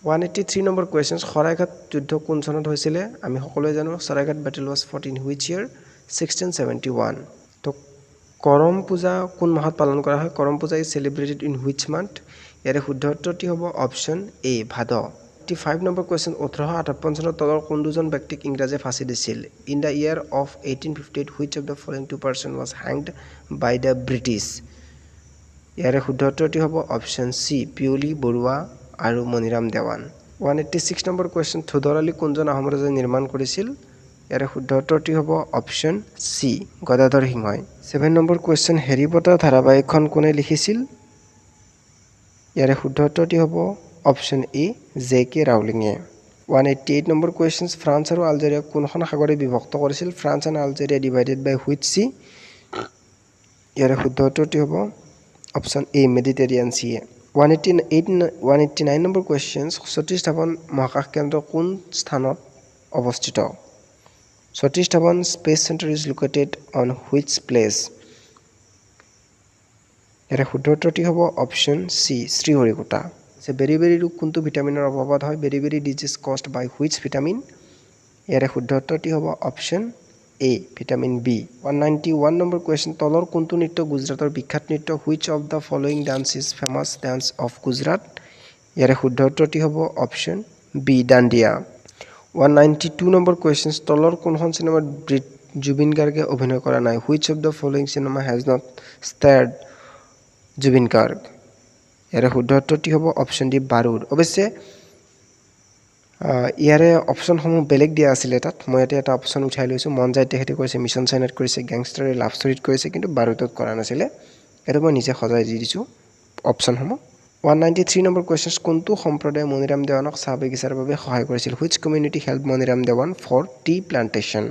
Speaker 1: 183 নম্বৰ কুৱেশ্যনছ শৰাইঘাট যুদ্ধ কোন চনত হৈছিলে আমি সকলোৱে জানো Saraighat battle was fought in which year 1671 তো কৰম পূজা কোন মাহত পালন কৰা হয় কৰম পূজা is celebrated in which month ইয়াৰে শুদ্ধ উত্তৰটি হ'ব অপশ্যন এ ভাদ 85 নম্বৰ কুৱেশ্যন 1858 চনত তলৰ কোন দুজন ব্যক্তিক ইংৰাজে ফাঁচি দিছিল in the year of 1858 which of the following two person was hanged by the British ইয়াৰে শুদ্ধ উত্তৰটি হ'ব অপশ্যন চি পিয়লি বৰুৱা আৰু মণিৰাম দেৱান 186 নম্বৰ কুৱেশ্যন থোদৰ আলী কোনজন আহোম ৰজাই নিৰ্মাণ কৰিছিল ইয়াৰে শুদ্ধ উত্তৰটি হ'ব অপশ্যন চি গদাধৰ সিংহই 7 নম্বৰ কুৱেশ্যন হেৰি পটাৰ ধাৰাবাহিকখন কোনে লিখিছিল ইয়াৰে শুদ্ধ উত্তৰটি হ'ব অপশ্যন এ জে কে ৰাউলিঙে 188 নম্বৰ কুৱেশ্যনছ ফ্ৰান্স আৰু আলজেৰিয়া কোনখন সাগৰে বিভক্ত কৰিছিল France and Algeria divided by which sea ইয়াৰে শুদ্ধ উত্তৰটি হ'ব অপশ্যন এ মেডিটেৰিয়ান চিয়ে 189 নম্বৰ কুৱেশ্যনছ সতীশ ধাৱন মহাকাশ কেন্দ্ৰ কোন স্থানত অৱস্থিত Satish Dhawan space centre is located on which place ইয়াৰে শুদ্ধ উত্তৰটি হ'ব অপশ্যন চি শ্ৰীহৰিকোটা বেৰিবেৰি ৰোগ কোনটো ভিটামিনৰ অভাৱত হয় beriberi disease caused by which vitamin ইয়াৰে শুদ্ধ উত্তৰটি হ'ব option A vitamin B 191 number question তলৰ কোনটো নৃত্য গুজৰাটৰ বিখ্যাত নৃত্য which of the following dance is famous dance of Gujarat ইয়াৰে শুদ্ধ উত্তৰটি হ'ব option B Dandiya 192 number question তলৰ কোনখন চিনেমাত জুবিন গাৰ্গে অভিনয় কৰা নাই which of the following cinema has not starred Zubeen Garg ইয়াৰে শুদ্ধ উত্তৰটি হ'ব অপশ্যন ডি বাৰুদ অৱশ্যে ইয়াৰে অপশ্যনসমূহ বেলেগ দিয়া আছিলে তাত মই ইয়াতে এটা অপশ্যন উঠাই লৈছোঁ মন যায় তেখেতে কৰিছে মিছন চাইনাত কৰিছে গেংষ্টাৰে লাভ ষ্টৰীত কৰিছে কিন্তু বাৰুদত কৰা নাছিলে এইটো মই নিজে সজাই দি দিছোঁ অপশ্যনসমূহ 193 নম্বৰ কুৱেশ্যন কোনটো সম্প্ৰদায়ে মণিৰাম দেৱানক চাহ বাগিচাৰ বাবে সহায় কৰিছিল which community help Maniram Dewan for tea plantation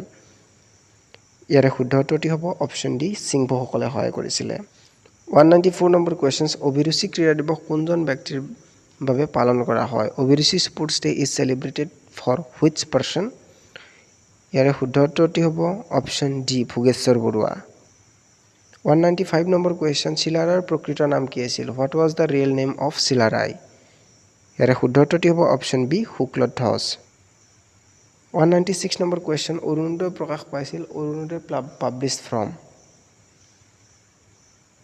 Speaker 1: ইয়াৰে শুদ্ধ উত্তৰটি হ'ব অপশ্যন ডি সিংহসকলে সহায় কৰিছিলে 194 নম্বৰ কুৱেশ্যন অভিৰুচি ক্ৰীড়া দিৱস কোনজন ব্যক্তিৰ বাবে পালন কৰা হয় অভিৰুচি sports day is celebrated for which person ইয়াৰে শুদ্ধ উত্তৰটি হ'ব option D Bhogeswar Barua 195 number question চিলাৰায়ৰ প্ৰকৃত নাম কি আছিল what was the real name of Chilarai ইয়াৰে শুদ্ধ উত্তৰটি হ'ব option B Shukladhwaj 196 number question Arunodoi প্ৰকাশ পাইছিল অৰুণোদয় পাব্লিছড ফ্ৰম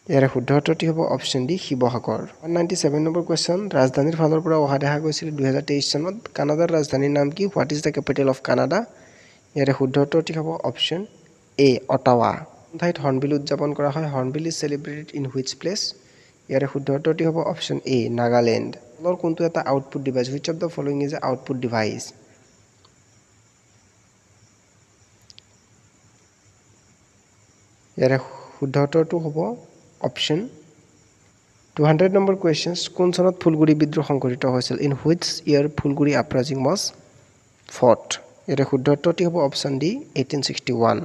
Speaker 1: ইয়াৰে শুদ্ধ উত্তৰটি হ'ব option D Sivasagar 197 number question ৰাজধানীৰ ফালৰ পৰা অহা দেখা গৈছিল 2023 চনত কানাডাৰ ৰাজধানীৰ নাম কি what is the capital of Canada ইয়াৰে শুদ্ধ উত্তৰটি হ'ব অপশ্যন এ অটাৱা ঠাইত হৰ্ণবিল উদযাপন কৰা হয় Hornbill is celebrated in which place ইয়াৰে শুদ্ধ উত্তৰটি হ'ব অপশ্যন এ নাগালেণ্ড তলৰ কোনটো এটা output device which of the following is output device ইয়াৰে শুদ্ধ উত্তৰটো হ'ব অপশ্যন 200 নম্বৰ কুৱেশ্যনছ কোন চনত ফুলগুৰি বিদ্ৰোহ সংঘটিত হৈছিল in which year Phulaguri uprising was fought ইয়াৰে শুদ্ধ উত্তৰটি হ'ব অপশ্যন ডি 1861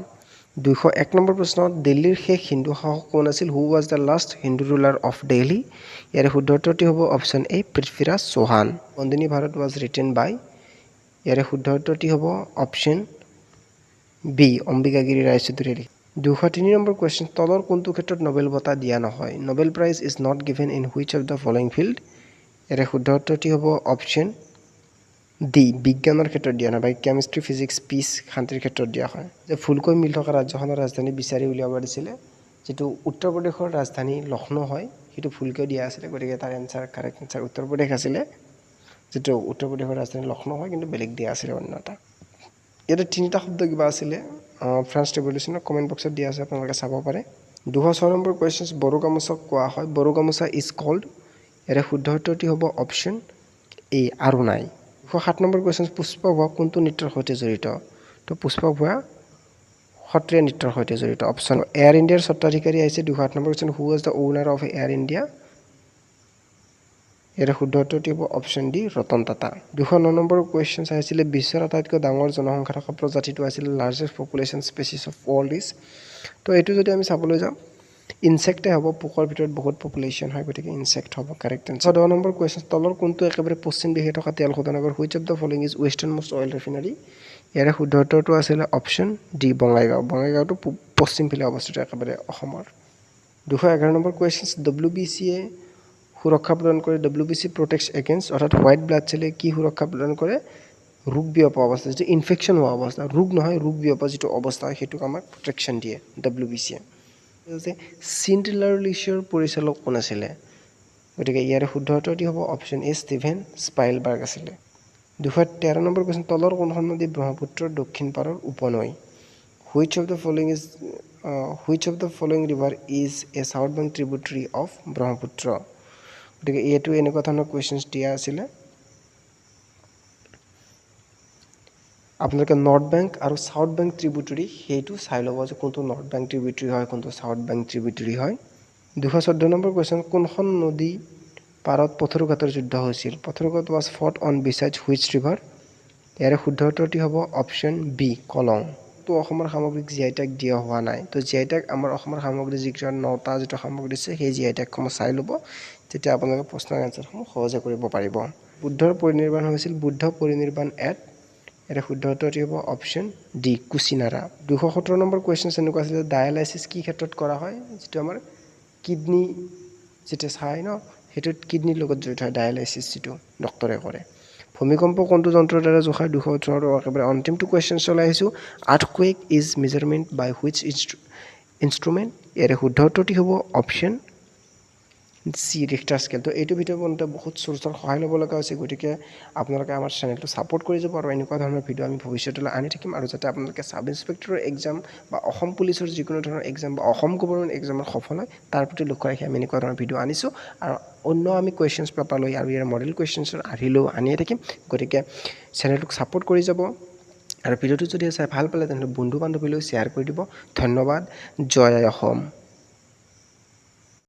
Speaker 1: 201 নম্বৰ প্ৰশ্ন দিল্লীৰ শেষ হিন্দু শাসক কোন আছিল who was the last Hindu ruler of Delhi ইয়াৰে শুদ্ধ উত্তৰটি হ'ব option A Prithviraj Chauhan Bandini Bharat was written by ইয়াৰে শুদ্ধ উত্তৰটি হ'ব অপশ্যন বি অম্বিকাগিৰি ৰায়চৌধুৰীয়ে 203 নম্বৰ কুৱেশ্যন তলৰ কোনটো ক্ষেত্ৰত নোবেল বঁটা দিয়া নহয় Nobel prize is not given in which of the following field ইয়াৰে শুদ্ধ উত্তৰটি হ'ব অপশ্যন ডি বিজ্ঞানৰ ক্ষেত্ৰত দিয়া নহয় বা কেমিষ্ট্ৰি ফিজিক্স পিচ শান্তিৰ ক্ষেত্ৰত দিয়া হয় যে ফুলকৈ মিল থকা ৰাজ্যখনৰ ৰাজধানী বিচাৰি উলিয়াব দিছিলে যেটো উত্তৰ প্ৰদেশৰ ৰাজধানী লক্ষ্ণৌ হয় সেইটো ফুলকৈ দিয়া আছিল গতিকে তাৰ answer correct answer Uttar Pradesh আছিল যেটো উত্তৰ প্ৰদেশৰ ৰাজধানী লক্ষ্ণৌ হয় কিন্তু বেলেগ দিয়া আছিল অন্যটা ইয়াতে তিনিটা শব্দ কিবা আছিল ফ্ৰেঞ্চ ৰেভলিউচনৰ কমেন্ট বক্সত দিয়া আছে আপোনালোকে চাব পাৰে 206 নম্বৰ কুৱেশ্যনছ বড়ো গামোচাক কোৱা হয় বড়ো গামোচা ইজ কল্ড ইয়াৰে শুদ্ধ উত্তৰটি হ'ব অপশ্যন এ আৰু নাই 207 নম্বৰ কুৱেশ্যন পুষ্পভুৱা কোনটো নৃত্যৰ সৈতে জড়িত তো পুষ্পভুৱা সত্ৰীয়া নৃত্যৰ সৈতে জড়িত অপশ্যন এয়াৰ ইণ্ডিয়াৰ স্বত্বাধিকাৰী আহিছে 208 number question who was the owner of Air India ইয়াৰে শুদ্ধ উত্তৰটি হ'ব option D Ratan Tata 209 number question আহিছিলে বিশ্বৰ আটাইতকৈ ডাঙৰ জনসংখ্যা থকা প্ৰজাতিটো আছিল largest population species of world is তো এইটো যদি আমি চাবলৈ যাওঁ ইনসেক্টে হ'ব পোকৰ ভিতৰত বহুত পপুলেশ্যন হয় গতিকে ইনসেক্ট হ'ব কাৰেক্ট আনসাৰ 10 নম্বৰ কুৱেশ্যন তলৰ কোনটো একেবাৰে পশ্চিম দিশে থকা তেল শোধনাগাৰ which of the following is western most oil refinery ইয়াৰে শুদ্ধ উত্তৰটো আছিল অপশ্যন ডি বঙাইগাঁওটো পশ্চিম ফালে অৱস্থিত একেবাৰে অসমৰ 211 নম্বৰ কুৱেশ্যন ডব্লিউবিসিয়ে সুৰক্ষা প্ৰদান কৰে ডব্লিউবিসি প্ৰটেক্টছ এগেইনষ্ট অৰ্থাৎ হোৱাইট ব্লাড চেলে কি সুৰক্ষা প্ৰদান কৰে ৰোগ বিয়পা অৱস্থা যেটো ইনফেকশ্যন হোৱা অৱস্থা ৰোগ নহয় ৰোগ বিয়পা যেটো অৱস্থা হেতুক আমাক প্ৰটেকশ্যন দিয়ে ডব্লিউবিসিয়ে যে চিন্ডলাৰ লিচিয়ৰ পৰিচালক কোন আছিল গতিকে ইয়াৰ শুদ্ধ উত্তৰটি হ'ব অপশ্যন এ ষ্টিভেন স্পাইলবাৰ্গ আছিল 213 নম্বৰ কুৱেশ্যন তলৰ কোনখন নদী ব্ৰহ্মপুত্ৰৰ দক্ষিণ পাৰৰ উপনৈ which of the following river is a south bank tributary of Brahmaputra গতিকে এইটো এনেকুৱা ধৰণৰ কুৱেশ্যনছ দিয়া আছিল আপোনালোকে নৰ্থ বেংক আৰু সাউথ বেংক ট্ৰিবিউটাৰী সেইটো চাই ল'ব যে কোনটো নৰ্থ বেংক ট্ৰিবিউটাৰী হয় কোনটো সাউথ বেংক ট্ৰিবিউটাৰী হয় 214 নম্বৰ কুৱেশ্যন কোনখন নদী পাৰত পথৰুঘাটৰ যুদ্ধ হৈছিল Patharughat was fought on besides which river ইয়াৰে শুদ্ধ উত্তৰটি হ'ব অপশ্যন বি কলং তো অসমৰ সামগ্ৰিক জিআই ট্যাগ দিয়া হোৱা নাই তো জিআই ট্যাগ আমাৰ অসমৰ সামগ্ৰী যিকেইটা 9টা যেটো সামগ্ৰী আছে সেই জিআই ট্যাগসমূহ চাই ল'ব তেতিয়া আপোনালোকে প্ৰশ্নৰ এনসাৰসমূহ সহজে কৰিব পাৰিব বুদ্ধৰ পৰিনিৰ্বাণ হৈছিল বুদ্ধ পৰিনিৰ্বাণ এট ইয়াৰে শুদ্ধ উত্তৰটি হ'ব অপশ্যন ডি কুচিনাৰা 217 নম্বৰ কুৱেশ্যন এনেকুৱা আছিল ডায়ালাইসিস কি ক্ষেত্ৰত কৰা হয় যেটো আমাৰ কিডনি যেটা চাই ন হেতুত কিডনিৰ লগত জড়িত হয় ডায়ালাইসিস যেটো ডক্টৰে কৰে ভূমিকম্প কোনটো যন্ত্ৰৰ দ্বাৰা জোখায় 218 একেবাৰে অন্তিমটো কুৱেশ্যন চলাই আহিছো earthquake is measurement by which instrument ইয়াৰে শুদ্ধ উত্তৰটি হ'ব অপশ্যন সি ৰিক্টাৰ স্কেল তো এইটো ভিডিঅ' বনাওঁতে বহুত চৰ্চৰ সহায় ল'ব লগা হৈছে গতিকে আপোনালোকে আমাৰ চেনেলটো সাপোৰ্ট কৰি যাব আৰু এনেকুৱা ধৰণৰ ভিডিঅ' আমি ভৱিষ্যতলৈ আনি থাকিম আৰু যাতে আপোনালোকে সাব ইন্সপেক্টৰৰ এক্সাম বা অসম পুলিচৰ যিকোনো ধৰণৰ এক্সাম বা অসম গভৰ্ণমেণ্ট এক্সামৰ সফল হয় তাৰ প্ৰতি লক্ষ্য ৰাখি আমি এনেকুৱা ধৰণৰ ভিডিঅ' আনিছো আৰু অন্য আমি কুৱেশ্যনছ পেপাৰ লৈ আৰু ইয়াৰ মডেল কুৱেশ্যনছৰ আহিলেও আনিয়ে থাকিম গতিকে চেনেলটোক সাপোৰ্ট কৰি যাব আৰু ভিডিঅ'টো যদি চাই ভাল পালে তেন্তে বন্ধু বান্ধৱীলৈ শ্বেয়াৰ কৰি দিব ধন্যবাদ জয় অসম